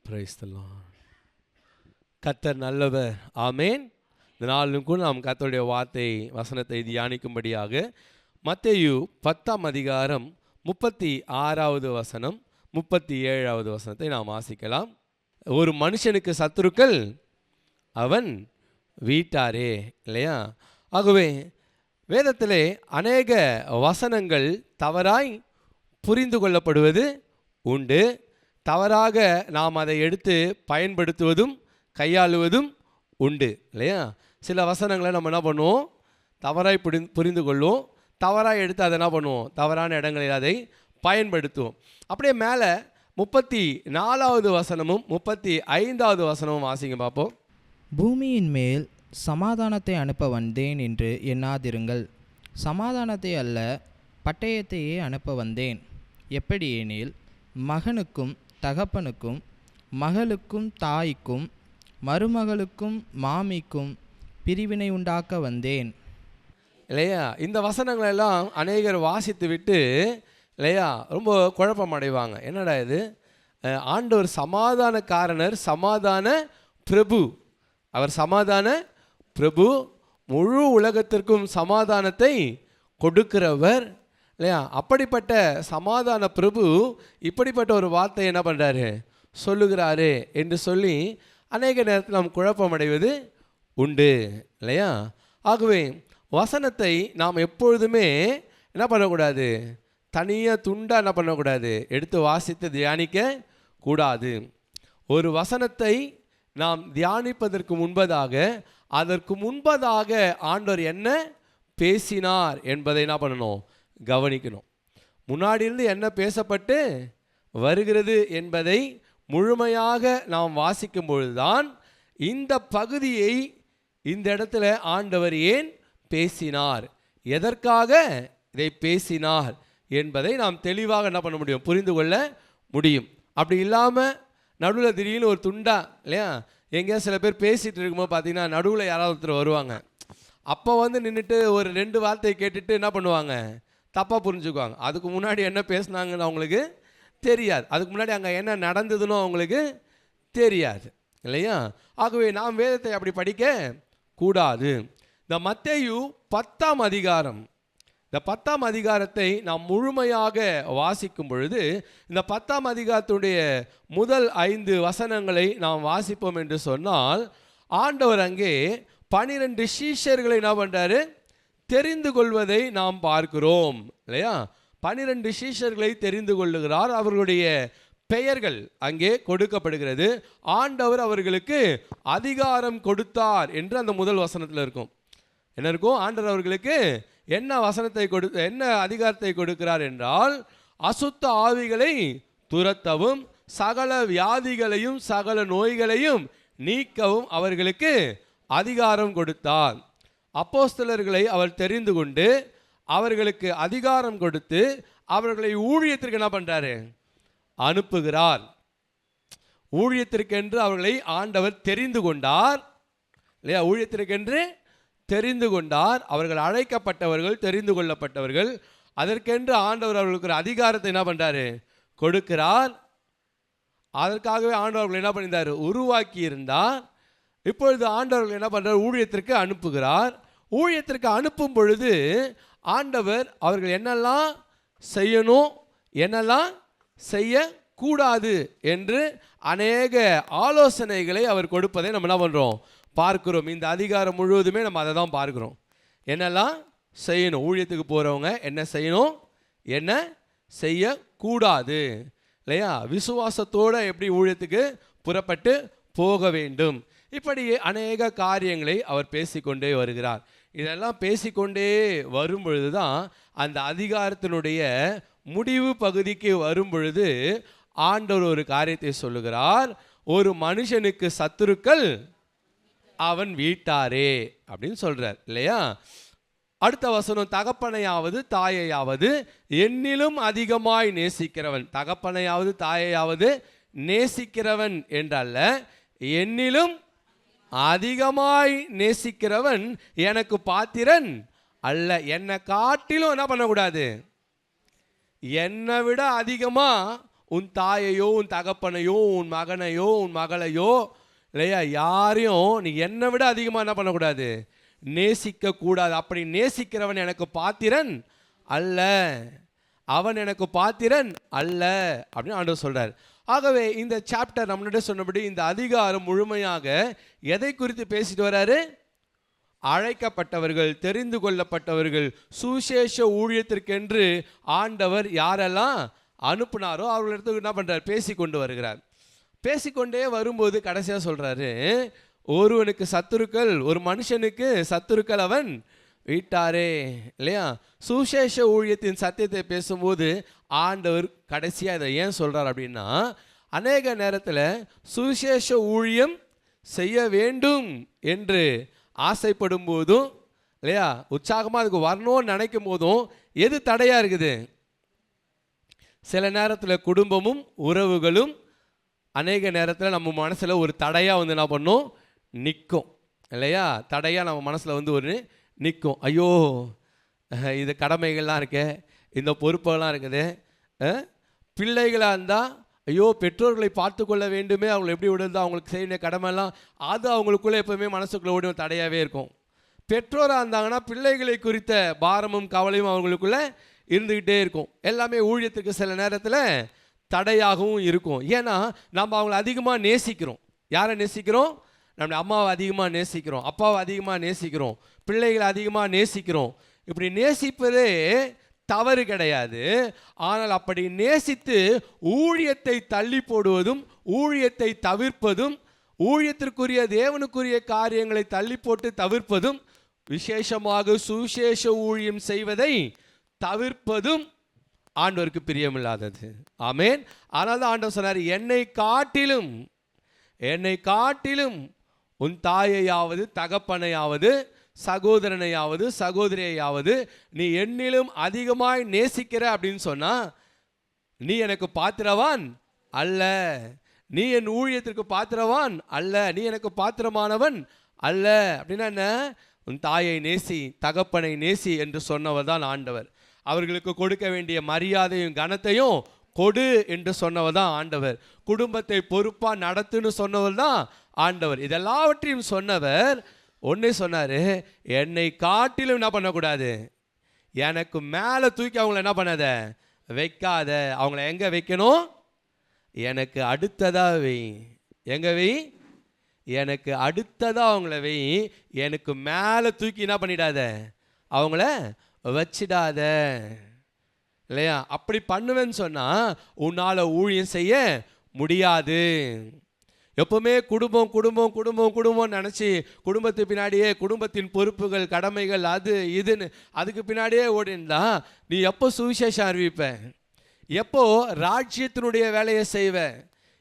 Praise the Lord. கர்த்தர் நல்லவர். ஆமேன். இந்த நாளிலும் கூட நாம் கர்த்தருடைய வார்த்தை வசனத்தை தியானிக்கும்படியாக மத்தேயு 10ஆம் அதிகாரம் 36வது வசனம் 37வது வசனத்தை நாம் வாசிக்கலாம். ஒரு மனுஷனுக்கு சத்துருக்கள் அவன் வீட்டாரே, இல்லையா? ஆகவே வேதத்திலே அநேக வசனங்கள் தவறாய் புரிந்து கொள்ளப்படுவது உண்டு. தவறாக நாம் அதை எடுத்து பயன்படுத்துவதும் கையாளுவதும் உண்டு, இல்லையா? சில வசனங்களை நம்ம என்ன பண்ணுவோம், தவறாய் புரிந்து கொள்வோம். தவறாக எடுத்து அதை என்ன பண்ணுவோம், தவறான இடங்களில் அதை பயன்படுத்துவோம். அப்படியே மேலே 34வது வசனமும் 35வது வசனமும் வாசிங்க பார்ப்போம். பூமியின் மேல் சமாதானத்தை அனுப்ப வந்தேன் என்று எண்ணாதிருங்கள், சமாதானத்தை அல்ல பட்டயத்தையே அனுப்ப வந்தேன். எப்படி எனில், மகனுக்கும் தகப்பனுக்கும் மகளுக்கும் தாய்க்கும் மருமகளுக்கும் மாமிக்கும் பிரிவினை உண்டாக்க வந்தேன். இல்லையா? இந்த வசனங்கள் எல்லாம் அநேகர் வாசித்து விட்டு, இல்லையா, ரொம்ப குழப்பம் அடைவாங்க. என்னடா இது, ஆண்டவர் சமாதானக்காரனர், சமாதான பிரபு. அவர் சமாதான பிரபு, முழு உலகத்திற்கும் சமாதானத்தை கொடுக்கிறவர், இல்லையா? அப்படிப்பட்ட சமாதான பிரபு இப்படிப்பட்ட ஒரு வார்த்தை என்ன பண்ணுறாரு, சொல்லுகிறாரு என்று சொல்லி அநேக நேரத்தில் நாம் குழப்பம் அடைவது உண்டு, இல்லையா? ஆகவே வசனத்தை நாம் எப்பொழுதுமே என்ன பண்ணக்கூடாது, தனியாக துண்டாக என்ன பண்ணக்கூடாது, எடுத்து வாசித்து தியானிக்க கூடாது. ஒரு வசனத்தை நாம் தியானிப்பதற்கு முன்பதாக, அதற்கு முன்பதாக ஆண்டவர் என்ன பேசினார் என்பதை என்ன பண்ணணும், கவனிக்கணும். முன்னாடி இருந்து என்ன பேசப்பட்டு வருகிறது என்பதை முழுமையாக நாம் வாசிக்கும் பொழுதுதான் இந்த பகுதியை இந்த இடத்துல ஆண்டவர் ஏன் பேசினார், எதற்காக இதை பேசினார் என்பதை நாம் தெளிவாக என்ன பண்ண முடியும், புரிந்து கொள்ள முடியும். அப்படி இல்லாமல் நடுவில் திடீர்னு ஒரு துண்டா, இல்லையா, எங்கேயா சில பேர் பேசிகிட்டு இருக்கும்போது பார்த்தீங்கன்னா நடுவில் யாராவது ஒருத்தர் வருவாங்க. அப்போ நின்றுட்டு ஒரு 2 வார்த்தையை கேட்டுட்டு என்ன பண்ணுவாங்க, தப்பாக புரிஞ்சுக்குவாங்க. அதுக்கு முன்னாடி என்ன பேசுனாங்கன்னு அவங்களுக்கு தெரியாது, அதுக்கு முன்னாடி அங்கே என்ன நடந்ததுன்னு அவங்களுக்கு தெரியாது, இல்லையா? ஆகவே நாம் வேதத்தை அப்படி படிக்க கூடாது. இந்த மத்தேயு 10ஆம் அதிகாரம், இந்த 10ஆம் அதிகாரத்தை நாம் முழுமையாக வாசிக்கும் பொழுது, இந்த 10ஆம் அதிகாரத்துடைய முதல் 5 வசனங்களை நாம் வாசிப்போம் என்று சொன்னால், ஆண்டவர் அங்கே 12 சீஷர்களை என்ன பண்ணுறாரு, தெரிந்து கொள்வதை நாம் பார்க்கிறோம், இல்லையா? 12 சீஷர்களை தெரிந்து கொள்ளுகிறார். அவர்களுடைய பெயர்கள் அங்கே கொடுக்கப்படுகிறது. ஆண்டவர் அவர்களுக்கு அதிகாரம் கொடுத்தார் என்று அந்த முதல் வசனத்தில் இருக்கும். என்ன இருக்கும், ஆண்டவர் அவர்களுக்கு என்ன வசனத்தை என்ன அதிகாரத்தை கொடுக்கிறார் என்றால், அசுத்த ஆவிகளை துரத்தவும் சகல வியாதிகளையும் சகல நோய்களையும் நீக்கவும் அவர்களுக்கு அதிகாரம் கொடுத்தார். அப்போஸ்தலர்களை அவர் தெரிந்து கொண்டு அவர்களுக்கு அதிகாரம் கொடுத்து அவர்களை ஊழியத்திற்கு என்ன பண்ணுறாரு, அனுப்புகிறார். ஊழியத்திற்கென்று அவர்களை ஆண்டவர் தெரிந்து கொண்டார், இல்லையா? ஊழியத்திற்கென்று தெரிந்து கொண்டார். அவர்கள் அழைக்கப்பட்டவர்கள், தெரிந்து கொள்ளப்பட்டவர்கள். அதற்கென்று ஆண்டவர் அவர்களுக்கு ஒரு அதிகாரத்தை என்ன பண்ணுறாரு, கொடுக்கிறார். அதற்காகவே ஆண்டவர்கள் என்ன பண்ணியிருந்தார், உருவாக்கி இருந்தார். இப்பொழுது ஆண்டவர்கள் என்ன பண்ணுறார், ஊழியத்திற்கு அனுப்புகிறார். ஊழியத்திற்கு அனுப்பும் பொழுது ஆண்டவர் அவர்கள் என்னெல்லாம் செய்யணும், என்னெல்லாம் செய்யக்கூடாது என்று அநேக ஆலோசனைகளை அவர் கொடுப்பதை நம்ம என்ன பண்ணுறோம், பார்க்கிறோம். இந்த அதிகாரம் முழுவதுமே நம்ம அதை தான் பார்க்கிறோம். என்னெல்லாம் செய்யணும், ஊழியத்துக்கு போகிறவங்க என்ன செய்யணும், என்ன செய்யக்கூடாது, இல்லையா? விசுவாசத்தோடு எப்படி ஊழியத்துக்கு புறப்பட்டு போக வேண்டும், இப்படி அநேக காரியங்களை அவர் பேசிக்கொண்டே வருகிறார். இதெல்லாம் பேசிக்கொண்டே வரும் பொழுது தான் அந்த அதிகாரத்தினுடைய முடிவு பகுதிக்கு வரும் பொழுது ஆண்டவர் ஒரு காரியத்தை சொல்லுகிறார். ஒரு மனுஷனுக்கு சத்துருக்கள் அவன் வீட்டாரே அப்படின்னு சொல்றார், இல்லையா? அடுத்த வசனம், தகப்பனையாவது தாயையாவது என்னிலும் அதிகமாய் நேசிக்கிறவன். தகப்பனையாவது தாயையாவது நேசிக்கிறவன் என்றல்ல, என்னிலும் அதிகமாய் நேசிக்கிறவன் எனக்கு பாத்திரன் அல்ல. என்னை காட்டிலும் என்ன பண்ணக்கூடாது, என்னை விட அதிகமாக உன் தாயையோ உன் தகப்பனையோ உன் மகனையோ உன் மகளையோ இல்லையா யாரையும் நீ என்னை விட அதிகமாக என்ன பண்ணக்கூடாது, நேசிக்க கூடாது. அப்படி நேசிக்கிறவன் எனக்கு பாத்திரன் அல்ல, அவன் எனக்கு பாத்திரன் அல்ல அப்படின்னு ஆண்டவர் சொல்றார். ஆகவே இந்த சாப்டர் நம்மளுடைய சொன்னபடி இந்த அதிகாரம் முழுமையாக எதை குறித்து பேசிட்டு வராரு? அழைக்கப்பட்டவர்கள், தெரிந்து கொள்ளப்பட்டவர்கள், சுசேஷ ஊழியத்திற்கென்று ஆண்டவர் யாரெல்லாம் அனுப்புனாரோ அவர்களிடத்துக்கு என்ன பண்றார், பேசி கொண்டு வருகிறார். பேசிக்கொண்டே வரும்போது கடைசியாக சொல்றாரு, ஒருவனுக்கு சத்துருக்கள், ஒரு மனுஷனுக்கு சத்துருக்கள் அவன் வீட்டாரே. இல்லையா? சுசேஷ ஊழியத்தின் சத்தியத்தை பேசும்போது ஆண்டவர் கடைசியாக இதை ஏன் சொல்றார் அப்படின்னா, அநேக நேரத்தில் சுசேஷ ஊழியம் செய்ய வேண்டும் என்று ஆசைப்படும் போதும் இல்லையா, உற்சாகமாக அதுக்கு வரணும்னு நினைக்கும் போதும் எது தடையாக இருக்குது? சில நேரத்தில் குடும்பமும் உறவுகளும் அநேக நேரத்தில் நம்ம மனசில் ஒரு தடையாக வந்து என்ன பண்ணும், நிற்கும். இல்லையா? தடையாக நம்ம மனசில் வந்து ஒரு நிற்கும். ஐயோ இது கடமைகள்லாம் இருக்கே, இந்த பொறுப்புகள்லாம் இருக்குது. பிள்ளைகளாக இருந்தால் ஐயோ பெற்றோர்களை பார்த்து கொள்ள வேண்டுமே, அவங்களை எப்படி விடுறது, அவங்களுக்கு செய்ய கடமைலாம் அது அவங்களுக்குள்ளே எப்போவுமே மனசுக்குள்ளே ஓடி தடையாகவே இருக்கும். பெற்றோராக இருந்தாங்கன்னா பிள்ளைகளை குறித்த பாரமும் கவலையும் அவங்களுக்குள்ளே இருந்துக்கிட்டே இருக்கும். எல்லாமே ஊழியத்துக்கு சில நேரத்தில் தடையாகவும் இருக்கும். ஏன்னா நம்ம அவங்கள அதிகமாக நேசிக்கிறோம். யாரை நேசிக்கிறோம்? நம்முடைய அம்மாவை அதிகமாக நேசிக்கிறோம், அப்பாவை அதிகமாக நேசிக்கிறோம், பிள்ளைகளை அதிகமாக நேசிக்கிறோம். இப்படி நேசிப்பதே தவறு கிடையாது. ஆனால் அப்படி நேசித்து ஊழியத்தை தள்ளி போடுவதும் ஊழியத்தை தவிர்ப்பதும் ஊழியத்திற்குரிய தேவனுக்குரிய காரியங்களை தள்ளி போட்டு தவிர்ப்பதும் விசேஷமாக சுவிசேஷ ஊழியம் செய்வதை தவிர்ப்பதும் ஆண்டவருக்கு பிரியமில்லாதது. ஆமேன். ஆனால் தான் ஆண்டவர் சொன்னார், என்னை காட்டிலும் உன் தாயையாவது தகப்பனையாவது சகோதரனையாவது சகோதரியையாவது நீ என்னிலும் அதிகமாய் நேசிக்கிற அப்படின்னு சொன்னா நீ எனக்கு பாத்திரவான் அல்ல, நீ என் ஊழியத்திற்கு பாத்திரவான் அல்ல, நீ எனக்கு பாத்திரமானவன் அல்ல. அப்படின்னா என்ன? உன் தாயை நேசி, தகப்பனை நேசி என்று சொன்னவர் தான் ஆண்டவர். அவர்களுக்கு கொடுக்க வேண்டிய மரியாதையும் கனத்தையும் கொடு என்று சொன்னவர் தான் ஆண்டவர். குடும்பத்தை பொறுப்பாக நடத்துன்னு சொன்னவர் தான் ஆண்டவர். இதெல்லாவற்றையும் சொன்னவர் ஒன்னே சொன்னார், என்னை காட்டிலும் என்ன பண்ணக்கூடாது, எனக்கு மேலே தூக்கி அவங்கள என்ன பண்ணாத, வைக்காத. அவங்கள எங்கே வைக்கணும்? எனக்கு அடுத்ததாக வை. எங்கே வை? எனக்கு அடுத்ததாக அவங்கள வை. எனக்கு மேலே தூக்கி என்ன பண்ணிடாத, அவங்கள வச்சிடாத. இல்லையா? அப்படி பண்ணுவேன்னு சொன்னால் உன்னால் ஊழியம் செய்ய முடியாது. எப்பவுமே குடும்பம் குடும்பம் குடும்பம் குடும்பம் நினச்சி குடும்பத்து பின்னாடியே குடும்பத்தின் பொறுப்புகள் கடமைகள் அது இதுன்னு அதுக்கு பின்னாடியே ஓடினா நீ எப்போ சுவிசேஷம் அறிவிப்ப? எப்போ ராஜ்யத்தினுடைய வேலையை செய்வ?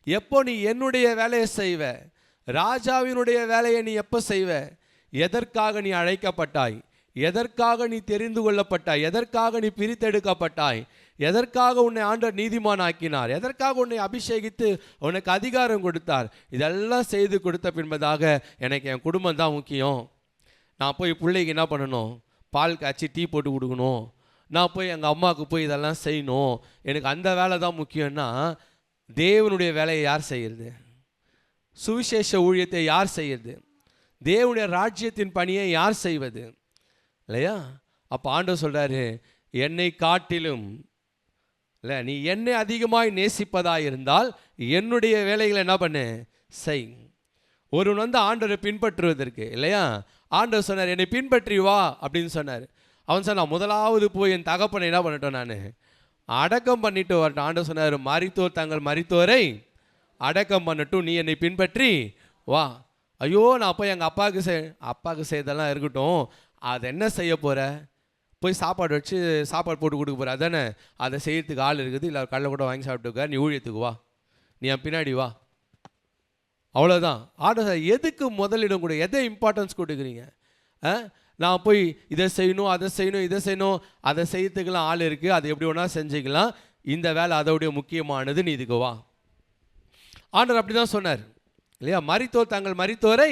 எப்போ நீ என்னுடைய வேலையை செய்வ? ராஜாவினுடைய வேலையை நீ எப்போ செய்வ? எதற்காக நீ அழைக்கப்பட்டாய்? எதற்காக நீ தெரிந்து கொள்ளப்பட்டாய்? எதற்காக நீ பிரித்தெடுக்கப்பட்டாய்? எதற்காக உன்னை ஆண்டவர் நீதிமான் ஆக்கினார்? எதற்காக உன்னை அபிஷேகித்து உனக்கு அதிகாரம் கொடுத்தார்? இதெல்லாம் செய்து கொடுத்த பின்பதாக எனக்கு என் குடும்பம் தான் முக்கியம். நான் போய் பிள்ளைக்கு என்ன பண்ணணும்? பால் காய்ச்சி டீ போட்டு கொடுக்கணும். நான் போய் எங்கள் அம்மாவுக்கு போய் இதெல்லாம் செய்யணும். எனக்கு அந்த வேலை தான் முக்கியம்னா தேவனுடைய வேலையை யார் செய்கிறது? சுவிசேஷ ஊழியத்தை யார் செய்கிறது? தேவனுடைய ராஜ்யத்தின் பணியை யார் செய்வது? இல்லையா? அப்போ ஆண்டவர் சொல்கிறாரு, என்னை காட்டிலும் இல்லை, நீ என்னை அதிகமாய் நேசிப்பதாக இருந்தால் என்னுடைய வேலைகளை என்ன பண்ணு, செய். ஒருவன் வந்து ஆண்டவரை பின்பற்றுவதற்கு இல்லையா, ஆண்டவர் சொன்னார், என்னை பின்பற்றி வா அப்படின்னு சொன்னார். அவன் சொன்னான், நான் முதலாவது போய் என் தகப்பனை என்ன பண்ணிட்டோம், நான் அடக்கம் பண்ணிட்டு வரட்டும். ஆண்டவர் சொன்னார், மரித்தோர் தங்கள் மரித்தோரை அடக்கம் பண்ணட்டும், நீ என்னை பின்பற்றி வா. ஐயோ, நான் போய் எங்கள் அப்பாவுக்கு செய்தெல்லாம் இருக்கட்டும், அதை என்ன செய்ய போகிற? போய் சாப்பாடு வச்சு சாப்பாடு போட்டு கொடுக்க போகிற, அதானே? அதை செய்யறதுக்கு ஆள் இருக்குது, இல்லை கடலை கூட வாங்கி சாப்பிட்டுக்க, நீ ஊழியத்துக்கு வா, நீ என் பின்னாடி வா, அவ்வளோதான். ஆர்டர் எதுக்கு முதலிடம் கொடு, எதை இம்பார்ட்டன்ஸ் கொடுக்குறீங்க? நான் போய் இதை செய்யணும் அதை செய்யணும் இதை செய்யணும், அதை செய்யறதுக்கெல்லாம் ஆள் இருக்குது, அதை எப்படி வேணால் செஞ்சுக்கலாம், இந்த வேலை அதோடைய முக்கியமானது, நீ இதுக்கு வா. ஆண்டவர் அப்படி தான் சொன்னார் இல்லையா? மரித்தோர் தங்கள் மரித்தோரை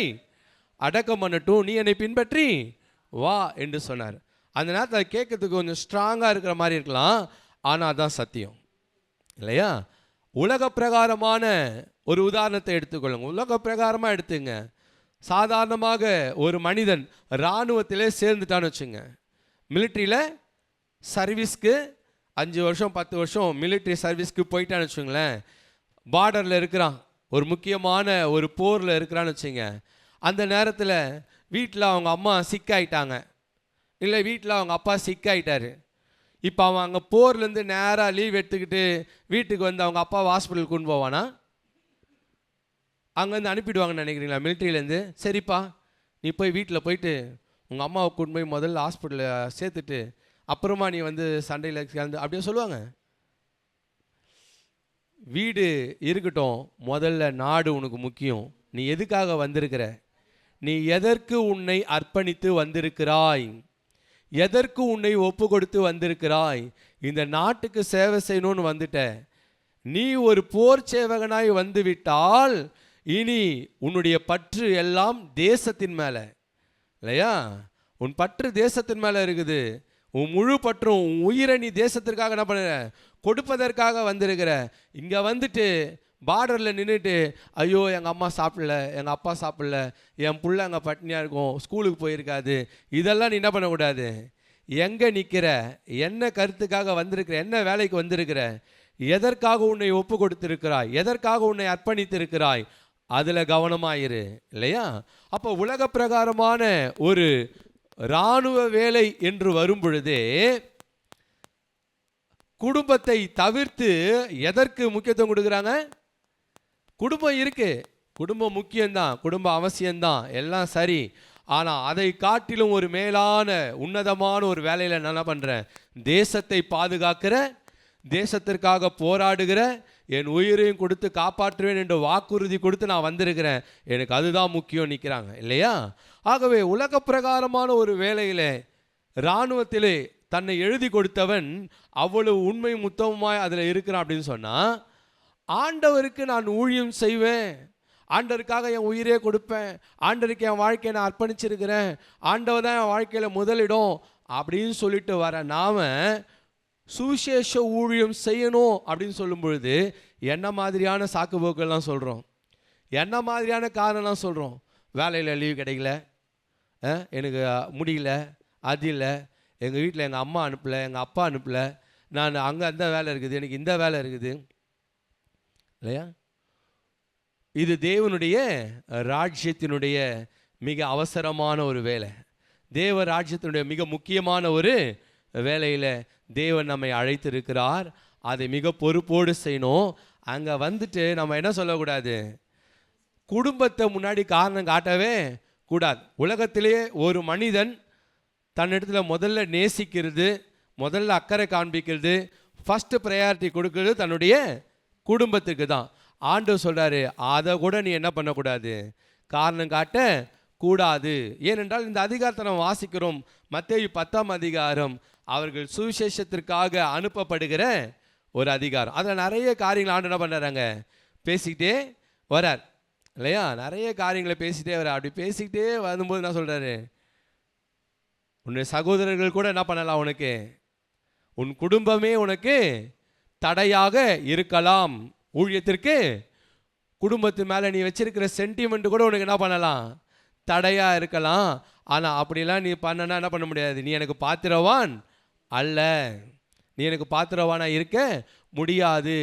அடக்கம் பண்ணட்டும், நீ என்னை பின்பற்றி வா என்று சொன்னார். அந்த நேரத்தில் கேட்கறதுக்கு கொஞ்சம் ஸ்ட்ராங்காக இருக்கிற மாதிரி இருக்கலாம், ஆனால் அதுதான் சத்தியம் இல்லையா? உலக பிரகாரமான ஒரு உதாரணத்தை எடுத்துக்கொள்ளுங்க. உலக பிரகாரமாக எடுத்துங்க. சாதாரணமாக ஒரு மனிதன் இராணுவத்திலே சேர்ந்துட்டான்னு வச்சுங்க, மிலிட்ரியில் சர்வீஸ்க்கு 5 வருஷம் 10 வருஷம் மிலிட்ரி சர்வீஸ்க்கு போயிட்டான்னு வச்சுங்களேன், பார்டரில் இருக்கிறான், ஒரு முக்கியமான ஒரு போரில் இருக்கிறான்னு வச்சுங்க. அந்த நேரத்தில் வீட்டில் அவங்க அம்மா சிக்காயிட்டாங்க, இல்லை வீட்டில் அவங்க அப்பா சிக்காயிட்டார். இப்போ அவன் அங்கே போர்லேருந்து நேராக லீவ் எடுத்துக்கிட்டு வீட்டுக்கு வந்து அவங்க அப்பா ஹாஸ்பிட்டலுக்கு கொண்டு போவானா? அங்கேருந்து அனுப்பிடுவாங்கன்னு நினைக்கிறீங்களா மிலிட்ரியிலேருந்து? சரிப்பா நீ போய் வீட்டில் போயிட்டு உங்கள் அம்மாவை கொண்டு போய் முதல்ல ஹாஸ்பிட்டலில் சேர்த்துட்டு அப்புறமா நீ வந்து சண்டையில் கலந்து அப்படியே சொல்லுவாங்க? வீடு இருக்கட்டும், முதல்ல நாடு உனக்கு முக்கியம். நீ எதுக்காக வந்திருக்கிற? நீ எதற்கு உன்னை அர்ப்பணித்து வந்திருக்கிறாய்? எதற்கு உன்னை ஒப்பு கொடுத்து வந்திருக்கிறாய்? இந்த நாட்டுக்கு சேவை செய்யணும்னு வந்துட்ட. நீ ஒரு போர் சேவகனாய் வந்து விட்டால் இனி உன்னுடைய பற்று எல்லாம் தேசத்தின் மேலே, இல்லையா? உன் பற்று தேசத்தின் மேலே இருக்குது. உன் முழு பற்றும் உன் உயிரை நீ தேசத்திற்காக என்ன பண்ணுற? கொடுப்பதற்காக வந்திருக்கிற. இங்கே வந்துட்டு பார்டரில் நின்றுட்டு ஐயோ எங்கள் அம்மா சாப்பிடல, எங்கள் அப்பா சாப்பிடல, என் பிள்ளை அங்கே பட்னியாக இருக்கும், ஸ்கூலுக்கு போயிருக்காது, இதெல்லாம் நீ என்ன பண்ணக்கூடாது. எங்கே நிற்கிற? என்ன கருத்துக்காக வந்திருக்கிற? என்ன வேலைக்கு வந்திருக்கிற? எதற்காக உன்னை ஒப்பு கொடுத்திருக்கிறாய்? எதற்காக உன்னை அர்ப்பணித்திருக்கிறாய்? அதில் கவனமாயிரு, இல்லையா? அப்போ உலக பிரகாரமான ஒரு இராணுவ வேலை என்று வரும் பொழுதே குடும்பத்தை தவிர்த்து எதற்கு முக்கியத்துவம் கொடுக்குறாங்க? குடும்பம் இருக்கு, குடும்பம் முக்கியம்தான், குடும்பம் அவசியம்தான், எல்லாம் சரி. ஆனால் அதை காட்டிலும் ஒரு மேலான உன்னதமான ஒரு வேலையில் நான் என்ன பண்ணுறேன்? தேசத்தை பாதுகாக்கிற, தேசத்திற்காக போராடுகிற, என் உயிரையும் கொடுத்து காப்பாற்றுவேன் என்று வாக்குறுதி கொடுத்து நான் வந்திருக்கிறேன், எனக்கு அதுதான் முக்கியம் நிற்கிறாங்க, இல்லையா? ஆகவே உலக பிரகாரமான ஒரு வேலையில் இராணுவத்திலே தன்னை எழுதி கொடுத்தவன் அவ்வளவு உண்மை முத்தமுமாய் அதில் இருக்கிறான் அப்படின்னு சொன்னால், ஆண்டவருக்கு நான் ஊழியம் செய்வேன், ஆண்டவருக்காக என் உயிரே கொடுப்பேன், ஆண்டவருக்கு என் வாழ்க்கையை நான் அர்ப்பணிச்சிருக்கிறேன், ஆண்டவர் தான் என் வாழ்க்கையில் முதலிடம் அப்படின்னு சொல்லிட்டு வர நாம சுவிசேஷ ஊழியம் செய்யணும் அப்படின்னு சொல்லும் பொழுது என்ன மாதிரியான சாக்கு போக்கெல்லாம் சொல்கிறோம்? என்ன மாதிரியான காரணம்லாம் சொல்கிறோம்? வேலையில் லீவ் கிடைக்கல, எனக்கு முடியல, அது இல்லை, எங்கள் வீட்டில் எங்கள் அம்மா அனுப்பலை, எங்கள் அப்பா அனுப்பலை, நான் அங்கே அந்த வேலை இருக்குது, எனக்கு இந்த வேலை இருக்குது, இல்லையா? இது தேவனுடைய ராஜ்யத்தினுடைய மிக அவசரமான ஒரு வேலை. தேவ ராஜ்யத்தினுடைய மிக முக்கியமான ஒரு வேலையில் தேவன் நம்மை அழைத்திருக்கிறார். அதை மிக பொறுப்போடு செய்யணும். அங்கே வந்துட்டு நம்ம என்ன சொல்லக்கூடாது? குடும்பத்தை முன்னாடி காரணம் காட்டவே கூடாது. உலகத்திலேயே ஒரு மனிதன் தன்னிடத்தில் முதல்ல நேசிக்கிறது, முதல்ல அக்கறை காண்பிக்கிறது, ஃபஸ்ட்டு ப்ரையாரிட்டி கொடுக்கறது தன்னுடைய குடும்பத்துக்கு தான். ஆண்டவர் சொல்கிறாரு, அதை கூட நீ என்ன பண்ணக்கூடாது? காரணம் காட்ட கூடாது. ஏனென்றால் இந்த அதிகாரத்தை நம்ம வாசிக்கிறோம், மத்தேயு 10ஆம் அதிகாரம், அவர்கள் சுவிசேஷத்திற்காக அனுப்பப்படுகிற ஒரு அதிகாரம். அதில் நிறைய காரியங்கள் ஆண்டு என்ன பண்ணுறாங்க? பேசிக்கிட்டே வரார், இல்லையா? நிறைய காரியங்களை பேசிகிட்டே வரார். அப்படி பேசிக்கிட்டே வரும்போது என்ன சொல்கிறாரு? உன்னுடைய சகோதரர்கள் கூட என்ன பண்ணலாம் உனக்கு, உன் குடும்பமே உனக்கு தடையாக இருக்கலாம். ஊழியத்திற்கு குடும்பத்து மேலே நீ வச்சிருக்கிற சென்டிமெண்ட் கூட உனக்கு என்ன பண்ணலாம்? தடையாக இருக்கலாம். ஆனால் அப்படிலாம் நீ பண்ணனா என்ன பண்ண முடியாது? நீ எனக்கு பாத்திரவான் அல்ல, நீ எனக்கு பாத்திரவானா இருக்க முடியாது.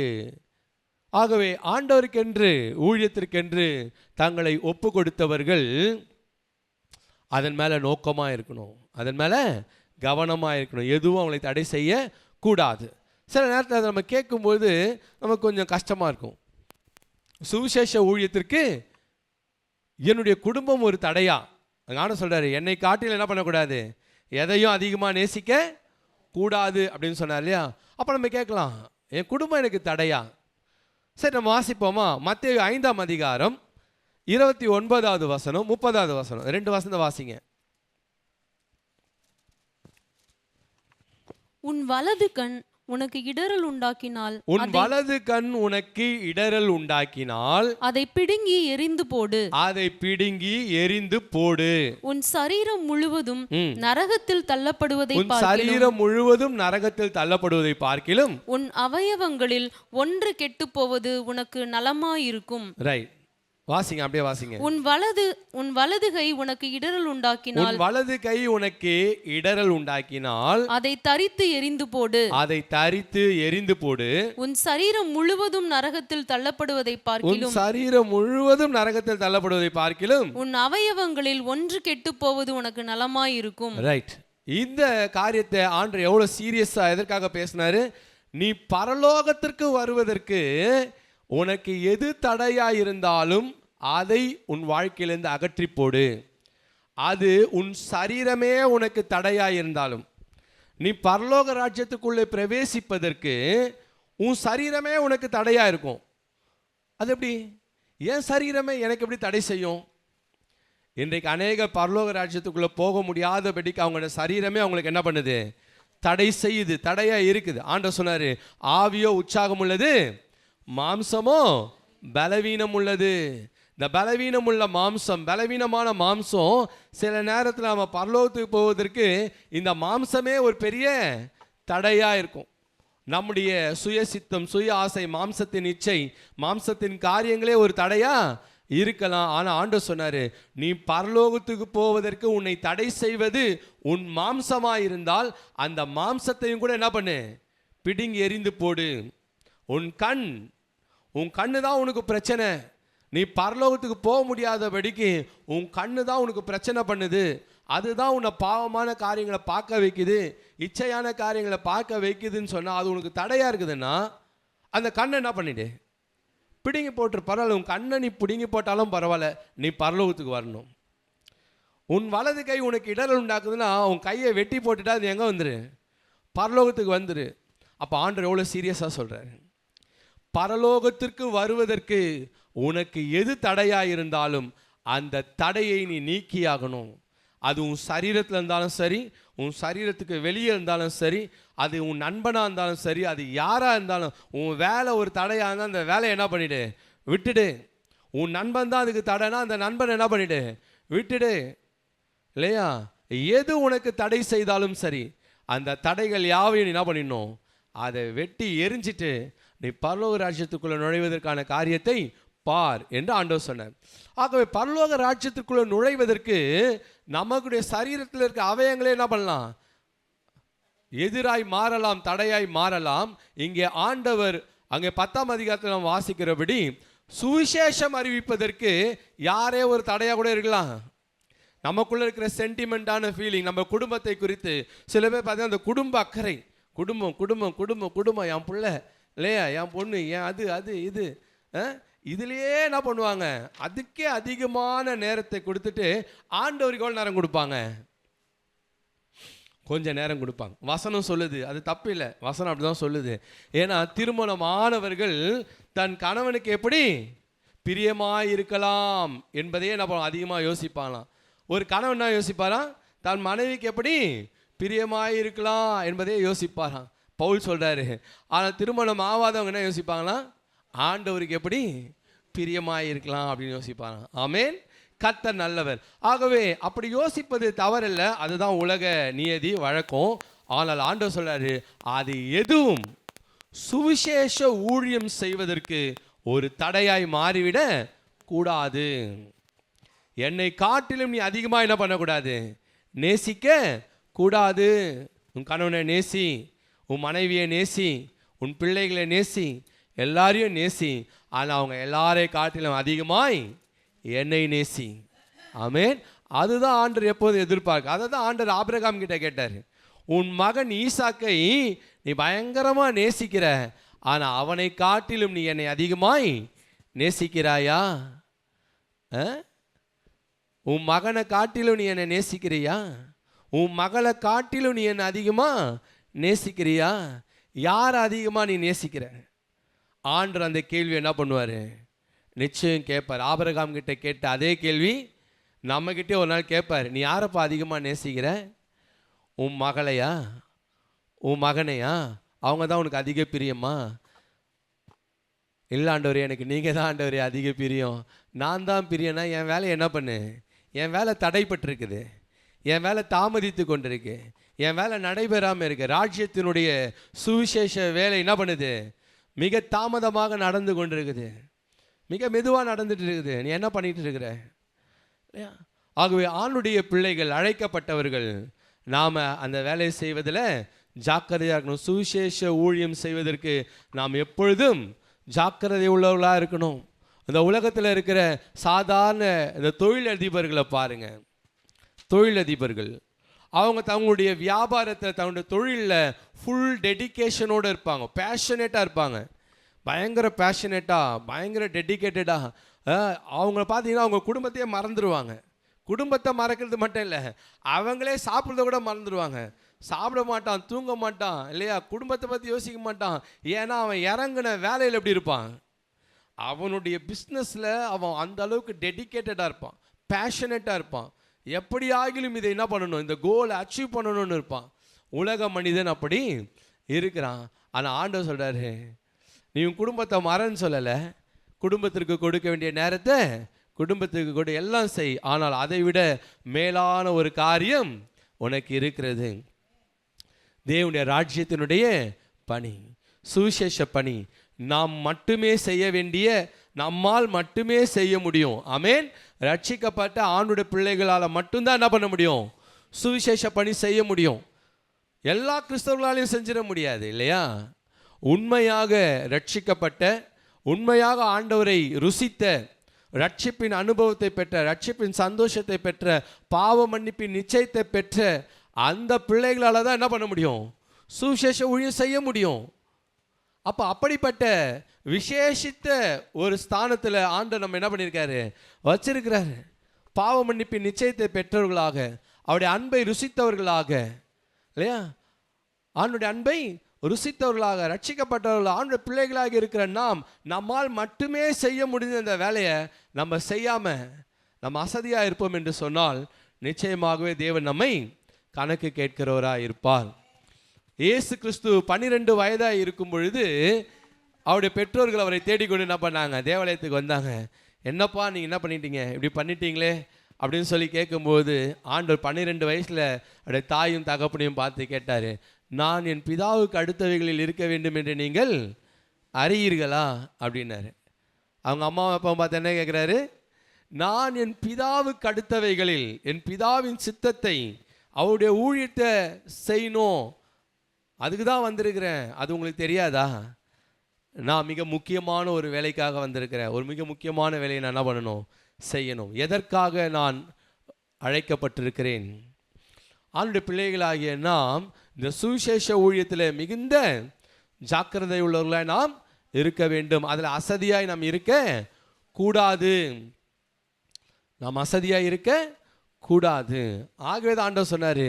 ஆகவே ஆண்டவருக்கென்று ஊழியத்திற்கென்று தங்களை ஒப்பு கொடுத்தவர்கள் அதன் மேலே நோக்கமாக இருக்கணும், அதன் மேலே கவனமாக இருக்கணும், எதுவும் அவங்களை தடை செய்ய கூடாது. சில நேரத்தில் அதை நம்ம கேட்கும்போது நமக்கு கொஞ்சம் கஷ்டமாக இருக்கும். சுவிசேஷ ஊழியத்திற்கு என்னுடைய குடும்பம் ஒரு தடையா? நானும் சொல்கிறாரு, என்னை காட்டில் என்ன பண்ணக்கூடாது? எதையும் அதிகமாக நேசிக்க கூடாது அப்படின்னு சொன்னார், இல்லையா? அப்போ நம்ம கேட்கலாம், என் குடும்பம் எனக்கு தடையா? சரி, நம்ம வாசிப்போமா? மத்தேயு 5ஆம் அதிகாரம் 29வது வசனம் 30வது வசனம், 2 வசனத்தை வாசிங்க. உன் வலது கண் உனக்கு இடறல் உண்டாக்கினால் உன் வலது கண் உனக்கு இடறல் உண்டாக்கினால் அதை பிடுங்கி எரிந்து போடு. அதை பிடுங்கி எரிந்து போடு. உன் சரீரம் முழுவதும் நரகத்தில் தள்ளப்படுவதை உன் சரீரம் முழுவதும் நரகத்தில் தள்ளப்படுவதை பார்க்கிலும் உன் அவயவங்களில் ஒன்று கெட்டுப் போவது உனக்கு நலமாயிருக்கும். ரைட், வாசிங்க, அப்படியே வாசிங்க. உன் வலது கை உனக்கு இடறல் உண்டாக்கினால் உன் வலது கை உனக்கு இடறல் உண்டாக்கினால் அதை தரித்து எரிந்து போடு. அதை தரித்து எரிந்து போடு. உன் சரீரம் முழுவதும் நரகத்தில் தள்ளப்படுவதை பார்க்கிலும் உன் சரீரம் முழுவதும் நரகத்தில் தள்ளப்படுவதை பார்க்கிலும் உன் அவயவங்களில் ஒன்று கெட்டுப் போவது உனக்கு நலமாயிருக்கும். ரைட். இந்த காரியத்தை ஆண்டவர் எவ்வளவு சீரியஸா எதற்காக பேசினாரு? நீ பரலோகத்திற்கு வருவதற்கு உனக்கு எது தடையா இருந்தாலும் அதை உன் வாழ்க்கையிலிருந்து அகற்றி போடு. அது உன் சரீரமே உனக்கு தடையா இருந்தாலும், நீ பரலோக ராஜ்யத்துக்குள்ளே பிரவேசிப்பதற்கு உன் சரீரமே உனக்கு தடையா இருக்கும். அது எப்படி? என் சரீரமே எனக்கு எப்படி தடை செய்யும்? இன்றைக்கு அநேக பரலோக ராஜ்யத்துக்குள்ளே போக முடியாதபடிக்கு அவங்களோட சரீரமே அவங்களுக்கு என்ன பண்ணுது? தடை செய்யுது, தடையா இருக்குது. ஆண்டவர் சொன்னாரு, ஆவியோ உற்சாகம் உள்ளது, மாம்சமோ பலவீனம் உள்ளது. இந்த பலவீனம் உள்ள மாம்சம், பலவீனமான மாம்சம் சில நேரத்தில் நம்ம பரலோகத்துக்கு போவதற்கு இந்த மாம்சமே ஒரு பெரிய தடையா இருக்கும். நம்முடைய சுய சித்தம், சுய ஆசை, மாம்சத்தின் இச்சை, மாம்சத்தின் காரியங்களே ஒரு தடையா இருக்கலாம். ஆனால் ஆண்டவர் சொன்னாரு, நீ பரலோகத்துக்கு போவதற்கு உன்னை தடை செய்வது உன் மாம்சமா இருந்தால் அந்த மாம்சத்தையும் கூட என்ன பண்ணு? பிடுங்கி எரிந்து போடு. உன் கண்ணு தான் உனக்கு பிரச்சனை. நீ பரலோகத்துக்கு போக முடியாதபடிக்கு உன் கண்ணு தான் உனக்கு பிரச்சனை பண்ணுது. அதுதான் உன்னை பாவமான காரியங்களை பார்க்க வைக்குது, இச்சையான காரியங்களை பார்க்க வைக்குதுன்னு சொன்னால், அது உனக்கு தடையாக இருக்குதுன்னா அந்த கண்ணை என்ன பண்ணிடு? பிடுங்கி போட்டுரு. பரவாயில்ல, உன் கண்ணை நீ பிடுங்கி போட்டாலும் பரவாயில்ல, நீ பரலோகத்துக்கு வரணும். உன் வலது கை உனக்கு இடரல் உண்டாக்குதுன்னா உன் கையை வெட்டி போட்டுட்டா அது எங்கே வந்துரு? பரலோகத்துக்கு வந்துரு. அப்போ ஆண்டவர் எவ்வளோ சீரியஸாக சொல்கிறாரு? பரலோகத்திற்கு வருவதற்கு உனக்கு எது தடையாக இருந்தாலும் அந்த தடையை நீ நீக்கியாகணும். அது உன் சரீரத்தில் இருந்தாலும் சரி, உன் சரீரத்துக்கு வெளியே இருந்தாலும் சரி, அது உன் நண்பனாக இருந்தாலும் சரி, அது யாராக இருந்தாலும், உன் வேலை ஒரு தடையாக இருந்தால் அந்த வேலையை என்ன பண்ணிவிடு? விட்டுடு. உன் நண்பன் தான் அதுக்கு தடைனா அந்த நண்பன் என்ன பண்ணிவிடு? விட்டுடு. இல்லையா? எது உனக்கு தடை செய்தாலும் சரி, அந்த தடைகள் யாவையும் நீ என்ன பண்ணிடணும்? அதை வெட்டி எரிஞ்சிட்டு நீ பரலோக ராஜ்யத்துக்குள்ளே நுழைவதற்கான காரியத்தை பார் என்று ஆண்டவர் சொன்னார். ஆகவே பரலோக ராஜ்யத்துக்குள்ளே நுழைவதற்கு நமக்குடைய சரீரத்தில் இருக்க அவயங்களே என்ன பண்ணலாம்? எதிராய் மாறலாம், தடையாய் மாறலாம். இங்கே ஆண்டவர் அங்கே 10ஆம் அதிகாரத்தில் நாம் வாசிக்கிறபடி சுவிசேஷம் அறிவிப்பதற்கு யாரே ஒரு தடையாக கூட இருக்கலாம். நமக்குள்ளே இருக்கிற சென்டிமெண்ட்டான ஃபீலிங், நம்ம குடும்பத்தை குறித்து சில பேர் பார்த்தீங்கன்னா அந்த குடும்ப அக்கறை, குடும்பம் குடும்பம் குடும்பம் குடும்பம், என் பிள்ளை இல்லையா, என் பொண்ணு, என் அது இது இதுலேயே என்ன பண்ணுவாங்க? அதுக்கே அதிகமான நேரத்தை கொடுத்துட்டு ஆண்டவருக்கு எவ்வளோ நேரம் கொடுப்பாங்க? கொஞ்சம் நேரம் கொடுப்பாங்க. வசனம் சொல்லுது, அது தப்பு இல்லை, வசனம் அப்படி தான் சொல்லுது. ஏன்னா திருமணமானவர்கள் தன் கணவனுக்கு எப்படி பிரியமாக இருக்கலாம் என்பதையே என்ன பண்ணுவோம்? அதிகமாக யோசிப்பாங்களாம். ஒரு கணவன் என்ன யோசிப்பாராம்? தன் மனைவிக்கு எப்படி பிரியமாக இருக்கலாம் என்பதையே யோசிப்பாராம். பவுல் சொல்கிறாரு. ஆனால் திருமணம் ஆகாதவங்க என்ன யோசிப்பாங்களாம்? ஆண்டவருக்கு எப்படி பிரியமாக இருக்கலாம் அப்படின்னு யோசிப்பாங்க. ஆமேன். கர்த்தர் நல்லவர். ஆகவே அப்படி யோசிப்பது தவறில்லை, அதுதான் உலக நியதி, வழக்கம். ஆனால் ஆண்டவர் சொல்றாரு, அது எதுவும் சுவிசேஷ ஊழியம் செய்வதற்கு ஒரு தடையாய் மாறிவிட கூடாது. என்னை காட்டிலும் நீ அதிகமாக என்ன பண்ணக்கூடாது? நேசிக்க கூடாது. உன் கணவனை நேசி, உன் மனைவியை நேசி, உன் பிள்ளைகளை நேசி, எல்லாரையும் நேசி. ஆனால் அவங்க எல்லாரை காட்டிலும் அதிகமாய் என்னை நேசி. ஆமேன். அதுதான் ஆண்டவர் எப்போதும் எதிர்பார்க்க. அதை தான் ஆண்டவர் ஆபிரகாம் கிட்ட கேட்டார். உன் மகன் ஈசாக்கை நீ பயங்கரமாக நேசிக்கிற, ஆனால் அவனை காட்டிலும் நீ என்னை அதிகமாய் நேசிக்கிறாயா? உன் மகனை காட்டிலும் நீ என்னை நேசிக்கிறியா? உன் மகளை காட்டிலும் நீ என்னை அதிகமாக நேசிக்கிறியா? யார் அதிகமாக நீ நேசிக்கிற? ஆண்டவர் அந்த கேள்வி என்ன பண்ணுவார்? நிச்சயம் கேட்பார். ஆபிரகாம் கிட்ட கேட்ட அதே கேள்வி நம்மக்கிட்டே ஒரு நாள் கேட்பார். நீ யாரப்பா அதிகமாக நேசிக்கிற? உன் மகளையா, உன் மகனையா, அவங்க தான் உனக்கு அதிக பிரியமா? இல்லை ஆண்டவரே, எனக்கு நீங்கள் தான் ஆண்டவரே அதிக பிரியம். நான் தான் பிரியனா என் வேலையை என்ன பண்ணு? என் வேலை தடைப்பட்டிருக்குது, என் வேலை தாமதித்து கொண்டிருக்கு, என் வேலை நடைபெறாமல் இருக்கு. ராஜ்யத்தினுடைய சுவிசேஷ வேலை என்ன பண்ணுது? மிக தாமதமாக நடந்து கொண்டிருக்குது, மிக மெதுவாக நடந்துட்டு இருக்குது. நீ என்ன பண்ணிட்டு இருக்கிற? ஆகவே ஆணுடைய பிள்ளைகள், அழைக்கப்பட்டவர்கள், நாம் அந்த வேலையை செய்வதில் ஜாக்கிரதையாக இருக்கணும். சுவிசேஷ ஊழியம் செய்வதற்கு நாம் எப்பொழுதும் ஜாக்கிரதை உள்ளவர்களாக இருக்கணும். இந்த உலகத்தில் இருக்கிற சாதாரண இந்த தொழிலதிபர்களை பாருங்க. தொழிலதிபர்கள் அவங்க தங்களுடைய வியாபாரத்தில், தங்களுடைய தொழிலில் ஃபுல் டெடிக்கேஷனோடு இருப்பாங்க, பேஷனேட்டாக இருப்பாங்க, பயங்கர பேஷனேட்டாக, பயங்கர டெடிக்கேட்டடாக. அவங்கள பார்த்தீங்கன்னா அவங்க குடும்பத்தையே மறந்துடுவாங்க. குடும்பத்தை மறக்கிறது மட்டும் இல்லை, அவங்களே சாப்பிட்றத கூட மறந்துடுவாங்க. சாப்பிட மாட்டான், தூங்க மாட்டான், இல்லையா? குடும்பத்தை பற்றி யோசிக்க மாட்டான். ஏன்னா அவன் இறங்கின வேலையில் எப்படி இருப்பான்? அவனுடைய பிஸ்னஸில் அவன் அந்த அளவுக்கு டெடிக்கேட்டடாக இருப்பான், பேஷனேட்டாக இருப்பான். எப்படி ஆகிலும் இதை என்ன பண்ணணும், இந்த கோலை அச்சீவ் பண்ணணும்னு இருப்பான். உலக மனிதன் அப்படி இருக்கிறான். ஆனால் ஆண்டவர் சொல்கிறாரு, நீ உன் குடும்பத்தை மறன்னு சொல்லலை. குடும்பத்திற்கு கொடுக்க வேண்டிய நேரத்தை குடும்பத்துக்கு கொடு, எல்லாம் செய். ஆனால் அதை விட மேலான ஒரு காரியம் உனக்கு இருக்கிறது. தேவனுடைய ராஜ்யத்தினுடைய பணி, சுவிசேஷ பணி நாம் மட்டுமே செய்ய வேண்டிய, நம்மால் மட்டுமே செய்ய முடியும். ஆமென். ரட்சிக்கப்பட்ட ஆணுடைய பிள்ளைகளால் மட்டும்தான் என்ன பண்ண முடியும்? சுவிசேஷ பணி செய்ய முடியும். எல்லா கிறிஸ்தவர்களாலையும் செஞ்சிட முடியாது, இல்லையா? உண்மையாக ரட்சிக்கப்பட்ட, உண்மையாக ஆண்டவரை ருசித்த, ரட்சிப்பின் அனுபவத்தை பெற்ற, ரட்சிப்பின் சந்தோஷத்தை பெற்ற, பாவ மன்னிப்பின் நிச்சயத்தை பெற்ற அந்த பிள்ளைகளால் தான் என்ன பண்ண முடியும்? சுவிசேஷ ஊழியம் செய்ய முடியும். அப்போ அப்படிப்பட்ட விசேஷித்த ஒரு ஸ்தானத்தில் ஆண்டவர் நம்ம என்ன பண்ணியிருக்காரு? வச்சிருக்கிறாரு. பாவ மன்னிப்பின் நிச்சயத்தை பெற்றவர்களாக, அவருடைய அன்பை ருசித்தவர்களாக, இல்லையா? ஆண்டுடைய அன்பை ருசித்தவர்களாக, ரட்சிக்கப்பட்டவர்களாக, ஆண்டுடைய பிள்ளைகளாக இருக்கிற நாம், நம்மால் மட்டுமே செய்ய முடிந்த இந்த வேலையை நம்ம செய்யாமல் நம்ம அசதியாக இருப்போம் என்று சொன்னால் நிச்சயமாகவே தேவன் நம்மை கணக்கு கேட்கிறவராக இருப்பார். இயேசு கிறிஸ்து 12 வயதாக இருக்கும் பொழுது அவருடைய பெற்றோர்கள் அவரை தேடிக்கொண்டு என்ன பண்ணாங்க? தேவாலயத்துக்கு வந்தாங்க. என்னப்பா நீங்கள் என்ன பண்ணிட்டீங்க, இப்படி பண்ணிட்டீங்களே அப்படின்னு சொல்லி கேட்கும்போது ஆண்டவர் 12 வயசில் அவருடைய தாயும் தகப்பனையும் பார்த்து கேட்டார், நான் என் பிதாவுக்கு அடுத்தவைகளில் இருக்க வேண்டும் என்று நீங்கள் அறியீர்களா அப்படின்னாரு. அவங்க அம்மா அப்பா பார்த்து என்ன கேட்குறாரு? நான் என் பிதாவுக்கு அடுத்தவைகளில், என் பிதாவின் சித்தத்தை, அவருடைய ஊழியத்தை செய்யணும், அதுக்கு தான் வந்திருக்கிறேன். அது உங்களுக்கு தெரியாதா? நான் மிக முக்கியமான ஒரு வேலைக்காக வந்திருக்கிறேன். ஒரு மிக முக்கியமான வேலையை நான் என்ன பண்ணணும்? செய்யணும். எதற்காக நான் அழைக்கப்பட்டிருக்கிறேன்? ஆண்டுடைய பிள்ளைகளாகிய நாம் இந்த சுவிசேஷ ஊழியத்தில் மிகுந்த ஜாக்கிரதை உள்ளவர்களாக நாம் இருக்க வேண்டும். அதில் அசதியாய் நாம் இருக்க கூடாது. நாம் அசதியாய் இருக்க கூடாது. ஆகவே தான் ஆண்டவர் சொன்னார்,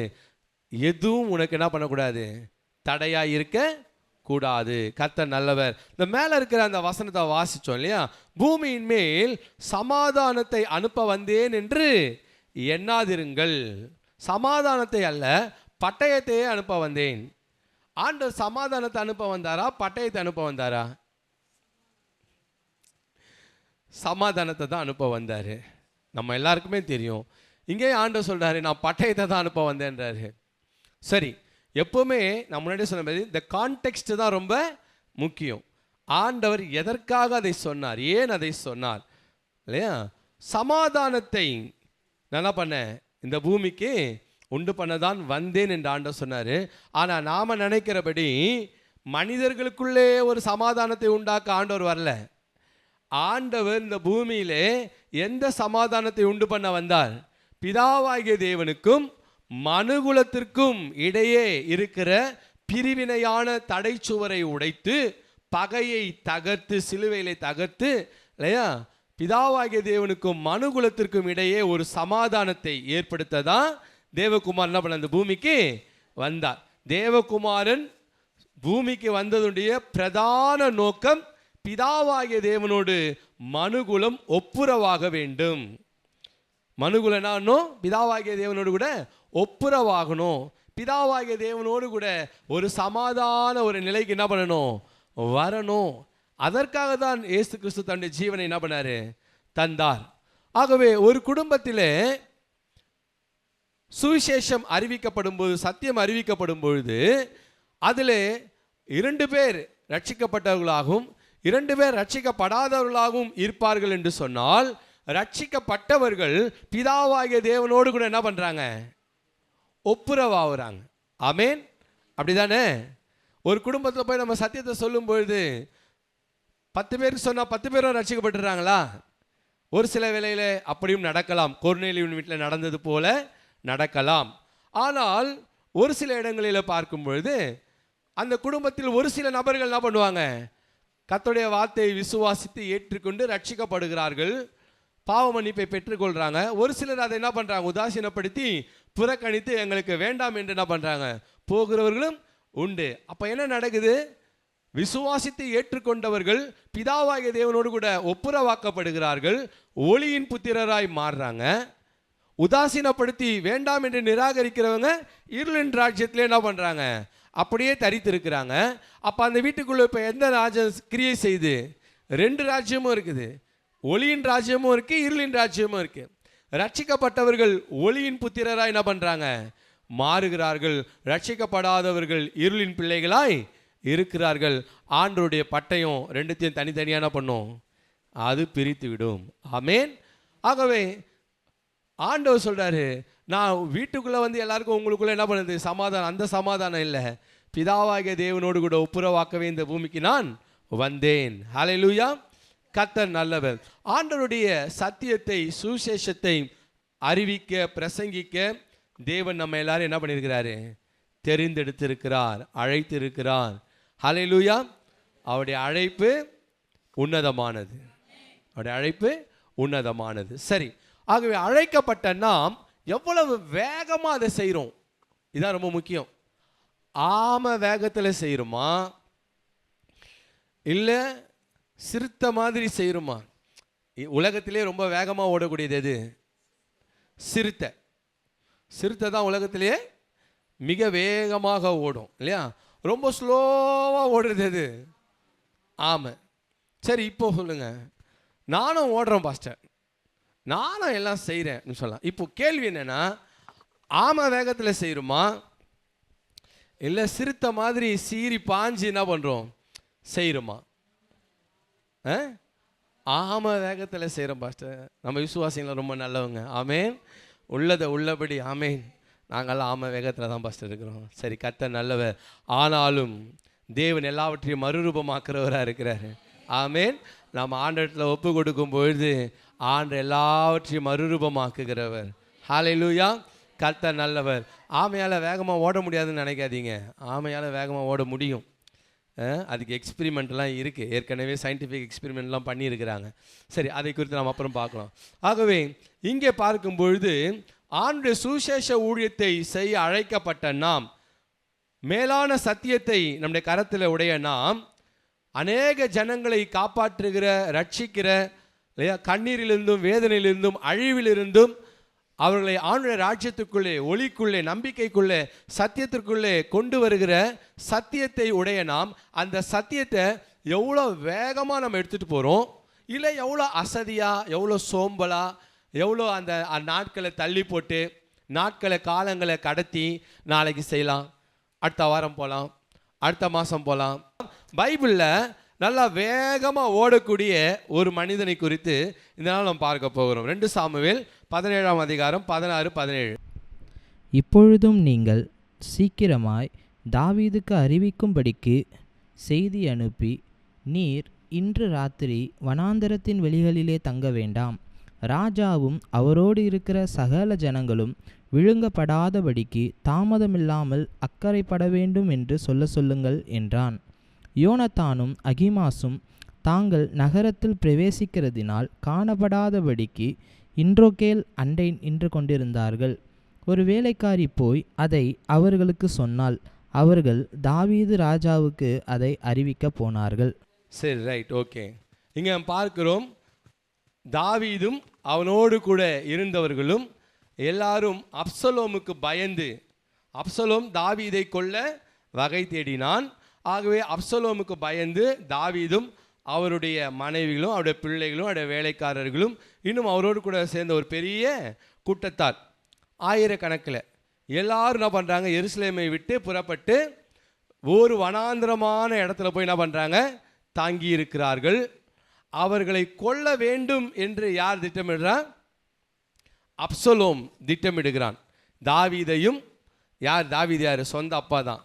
எதுவும் உனக்கு என்ன பண்ணக்கூடாது? தடையாக இருக்க கூடாது. கர்த்தர் நல்லவர். இந்த மேலே இருக்கிற அந்த வசனத்தை வாசித்தோம் இல்லையா? பூமியின் மேல் சமாதானத்தை அனுப்ப வந்தேன் என்று எண்ணாதிருங்கள். சமாதானத்தை அல்ல, பட்டயத்தையே அனுப்ப வந்தேன். ஆண்டவர் சமாதானத்தை அனுப்ப வந்தாரா, பட்டயத்தை அனுப்ப வந்தாரா? சமாதானத்தை தான் அனுப்ப வந்தார். நம்ம எல்லாருக்குமே தெரியும். இங்கே ஆண்டவர் சொல்கிறாரு, நான் பட்டயத்தை தான் அனுப்ப வந்தேன்றாரு. சரி, எப்போவுமே நான் முன்னாடியே சொன்ன மாதிரி இந்த கான்டெக்ஸ்ட் தான் ரொம்ப முக்கியம். ஆண்டவர் எதற்காக அதை சொன்னார், ஏன் அதை சொன்னார், இல்லையா? சமாதானத்தை நான் என்ன பண்ணேன்? இந்த பூமிக்கு உண்டு பண்ணதான் வந்தேன் என்று ஆண்டவர் சொன்னார். ஆனால் நாம் நினைக்கிறபடி மனிதர்களுக்குள்ளே ஒரு சமாதானத்தை உண்டாக்க ஆண்டவர் வரல. ஆண்டவர் இந்த பூமியிலே எந்த சமாதானத்தை உண்டு பண்ண வந்தார்? பிதாவாகிய தேவனுக்கும் மனுகுலத்திற்கும் இடையே இருக்கிற பிரிவினையான தடைச்சுவரை உடைத்து, பகையை தகர்த்து, சிலுவையிலே தகர்த்து, இல்லையா? பிதாவாகிய தேவனுக்கும் மனுகுலத்திற்கும் இடையே ஒரு சமாதானத்தை ஏற்படுத்ததான் தேவகுமாரன் என்ன பண்ண அந்த பூமிக்கு வந்தார். தேவகுமாரன் பூமிக்கு வந்ததுடைய பிரதான நோக்கம் பிதாவாகிய தேவனோடு மனுகுலம் ஒப்புரவாக வேண்டும். மனுகுலனானோ பிதாவாகிய தேவனோடு கூட ஒப்புரவாகணும். பிதாவாகிய தேவனோடு கூட ஒரு சமாதான ஒரு நிலைக்கு என்ன பண்ணணும், வரணும். அதற்காக தான் இயேசு கிறிஸ்து தன்னுடைய ஜீவனை என்ன பண்ணாரு, தந்தார். ஆகவே ஒரு குடும்பத்திலே சுவிசேஷம் அறிவிக்கப்படும் போது, சத்தியம் அறிவிக்கப்படும் பொழுது அதில் 2 பேர் ரட்சிக்கப்பட்டவர்களாகவும் 2 பேர் ரட்சிக்கப்படாதவர்களாகவும் இருப்பார்கள் என்று சொன்னால், ரட்சிக்கப்பட்டவர்கள் பிதாவாகிய தேவனோடு கூட என்ன பண்றாங்க, ஒப்புரவாகிறாங்க. ஆமேன், அப்படிதானே? ஒரு குடும்பத்தில் போய் நம்ம சத்தியத்தை சொல்லும் பொழுது 10 பேருக்கு சொன்னால் 10 பேரும் ரட்சிக்கப்பட்டுறாங்களா? ஒரு சில வேளையில் அப்படியும் நடக்கலாம். கொர்நேலியுவின் வீட்டில் நடந்தது போல நடக்கலாம். ஆனால் ஒரு சில இடங்களில் பார்க்கும் பொழுது அந்த குடும்பத்தில் ஒரு சில நபர்கள் என்ன பண்ணுவாங்க, கர்த்தருடைய வார்த்தையை விசுவாசித்து ஏற்றுக்கொண்டு ரட்சிக்கப்படுகிறார்கள், பாவ மன்னிப்பை பெற்றுக்கொள்கிறாங்க. ஒரு சிலர் அதை என்ன பண்ணுறாங்க, உதாசீனப்படுத்தி புறக்கணித்து எங்களுக்கு வேண்டாம் என்று என்ன பண்ணுறாங்க, போகிறவர்களும் உண்டு. அப்போ என்ன நடக்குது, விசுவாசித்து ஏற்றுக்கொண்டவர்கள் பிதாவாகிய தேவனோடு கூட ஒப்புரவாக்கப்படுகிறார்கள், ஒளியின் புத்திரராய் மாறுறாங்க. உதாசீனப்படுத்தி வேண்டாம் என்று நிராகரிக்கிறவங்க இருளின் ராஜ்யத்திலே என்ன பண்ணுறாங்க, அப்படியே தரித்திருக்கிறாங்க. அப்போ அந்த வீட்டுக்குள்ளே இப்போ எந்த ராஜ்யம் கிரியை செய்து, 2 ராஜ்யமும் இருக்குது. ஒளியின் ராஜ்யமும் இருக்குது, இருளின் ராஜ்யமும் இருக்குது. ரட்சிக்கப்பட்டவர்கள் ஒளியின் புத்திரராய் என்ன பண்ணுறாங்க, மாறுகிறார்கள். ரட்சிக்கப்படாதவர்கள் இருளின் பிள்ளைகளாய் இருக்கிறார்கள். ஆண்டவருடைய பட்டயம் 2த்தையும் தனித்தனியான பண்ணும், அது பிரித்து விடும். ஆமேன். ஆகவே ஆண்டவர் சொல்றாரு, நான் வீட்டுக்குள்ளே வந்து எல்லாருக்கும் உங்களுக்குள்ள என்ன பண்ணுது, சமாதானம். அந்த சமாதானம் இல்லை, பிதாவாகிய தேவனோடு கூட ஒப்புரவாக்கவே இந்த பூமிக்கு நான் வந்தேன். ஹல்லேலூயா. கர்த்தர் நல்லவர். ஆண்டவருடைய சத்தியத்தை, சுவிசேஷத்தை அறிவிக்க, பிரசங்கிக்க தேவன் நம்ம எல்லாரும் என்ன பண்ணியிருக்கிறாரு, தெரிந்தெடுத்திருக்கிறார், அழைத்திருக்கிறார். ஹல்லேலூயா. அவருடைய அழைப்பு உன்னதமானது, அவருடைய அழைப்பு உன்னதமானது. சரி, ஆகவே அழைக்கப்பட்ட நாம் எவ்வளவு வேகமாக அதை செய்கிறோம், இதுதான் ரொம்ப முக்கியம். ஆம வேகத்தில் செய்கிறோமா, இல்லை சிறுத்தை மாதிரி செய்கிறோமா? உலகத்திலே ரொம்ப வேகமாக ஓடக்கூடியது எது? சிறுத்தை. சிறுத்தை தான் உலகத்திலேயே மிக வேகமாக ஓடும் இல்லையா? ரொம்ப ஸ்லோவாக ஓடுறது எது? ஆமாம். சரி, இப்போ சொல்லுங்க, நானும் ஓடுறேன் பாஸ்டர், நானும் எல்லாம் செய்கிறேன் சொல்லலாம். இப்போ கேள்வி என்னென்னா, ஆமை வேகத்தில் செய்கிறோமா, இல்லை சிறுத்தை மாதிரி சீறி பாஞ்சு என்ன பண்ணுறோம் செய்கிறோமா? ஆமை வேகத்தில் செய்கிறோம் பாஸ்டர். நம்ம விசுவாசிகள் ரொம்ப நல்லவங்க. ஆமேன். உள்ளதை உள்ளபடி ஆமேன். நாங்கள்லாம் ஆமை வேகத்தில் தான் பாஸ்டர் இருக்கிறோம். சரி, கர்த்தர் நல்லவர். ஆனாலும் தேவன் எல்லாவற்றையும் மறுரூபமாக்குறவராக இருக்கிறாரு. ஆமேன். நம்ம ஆண்டவரிடத்தில் ஒப்பு கொடுக்கும் பொழுது ஆண்டு எல்லாவற்றையும் மறுரூபமாக்குகிறவர். ஹல்லேலூயா. கர்த்தர் நல்லவர். ஆமையால் வேகமாக ஓட முடியாதுன்னு நினைக்காதீங்க. ஆமையால் வேகமாக ஓட முடியும். அதுக்கு எக்ஸ்பிரிமெண்ட்லாம் இருக்குது, ஏற்கனவே சயின்டிஃபிக் எக்ஸ்பிரிமெண்ட்லாம் பண்ணியிருக்கிறாங்க. சரி, அதை குறித்து நாம் அப்புறம் பார்க்கலாம். ஆகவே இங்கே பார்க்கும் பொழுது ஆண்டுடைய சுவிசேஷ ஊழியத்தை செய்ய அழைக்கப்பட்ட நாம், மேலான சத்தியத்தை நம்முடைய கரத்தில் உடைய நாம், அநேக ஜனங்களை காப்பாற்றுகிற, ரட்சிக்கிற இல்லையா, கண்ணீரிலிருந்தும் வேதனையிலிருந்தும் அழிவிலிருந்தும் அவர்களை ஆண்டுடைய ராஜ்யத்துக்குள்ளே, ஒளிக்குள்ளே, நம்பிக்கைக்குள்ளே, சத்தியத்திற்குள்ளே கொண்டு வருகிற சத்தியத்தை உடைய நாம், அந்த சத்தியத்தை எவ்வளோ வேகமாக நம்ம எடுத்துகிட்டு போகிறோம், இல்லை எவ்வளோ அசதியாக, எவ்வளோ சோம்பலாக, எவ்வளோ அந்த நாட்களை தள்ளி போட்டு, நாட்களை காலங்களை கடத்தி நாளைக்கு செய்யலாம், அடுத்த வாரம் போகலாம், அடுத்த மாதம் போகலாம். பைபிளில் நல்லா வேகமாக ஓடக்கூடிய ஒரு மனிதனை குறித்து இந்த நாள் நம்ம பார்க்க போகிறோம். 2 சாமுவேல் 17ஆம் அதிகாரம் 16, 17. இப்பொழுதும் நீங்கள் சீக்கிரமாய் தாவீதுக்கு அறிவிக்கும்படிக்கு செய்தி அனுப்பி, நீர் இன்று ராத்திரி வனாந்தரத்தின் வெளிகளிலே தங்க வேண்டாம், ராஜாவும் அவரோடு இருக்கிற சகல ஜனங்களும் விழுங்கப்படாதபடிக்கு தாமதமில்லாமல் அக்கறைப்பட வேண்டும் என்று சொல்லுங்கள் என்றான். யோனத்தானும் அகிமாசும் தாங்கள் நகரத்தில் பிரவேசிக்கிறதினால் காணப்படாதபடிக்கு இன்றோகேல் அண்டை நின்று கொண்டிருந்தார்கள். ஒரு வேலைக்காரி போய் அதை அவர்களுக்கு சொன்னால், அவர்கள் தாவீது ராஜாவுக்கு அதை அறிவிக்க போனார்கள். சரி, ரைட், ஓகே. இங்கே பார்க்கிறோம், தாவீதும் அவனோடு கூட இருந்தவர்களும் எல்லாரும் அப்சலோமுக்கு பயந்து அப்சலோம் தாவீதை கொல்ல வகை தேடினான். ஆகவே அப்சலோமுக்கு பயந்து தாவீதும் அவருடைய மனைவிகளும் அவருடைய பிள்ளைகளும் அவருடைய வேலைக்காரர்களும் இன்னும் அவரோடு கூட சேர்ந்த ஒரு பெரிய கூட்டத்தார் ஆயிரக்கணக்கில் எல்லாரும் என்ன பண்ணுறாங்க, எருசலேமை விட்டு புறப்பட்டு ஒரு வனாந்திரமான இடத்துல போய் என்ன பண்ணுறாங்க, தாங்கி இருக்கிறார்கள். அவர்களை கொல்ல வேண்டும் என்று யார் திட்டமிடுறான்? அப்சலோம் திட்டமிடுகிறான். தாவீதையும், தாவீது யார்? சொந்த அப்பா தான்.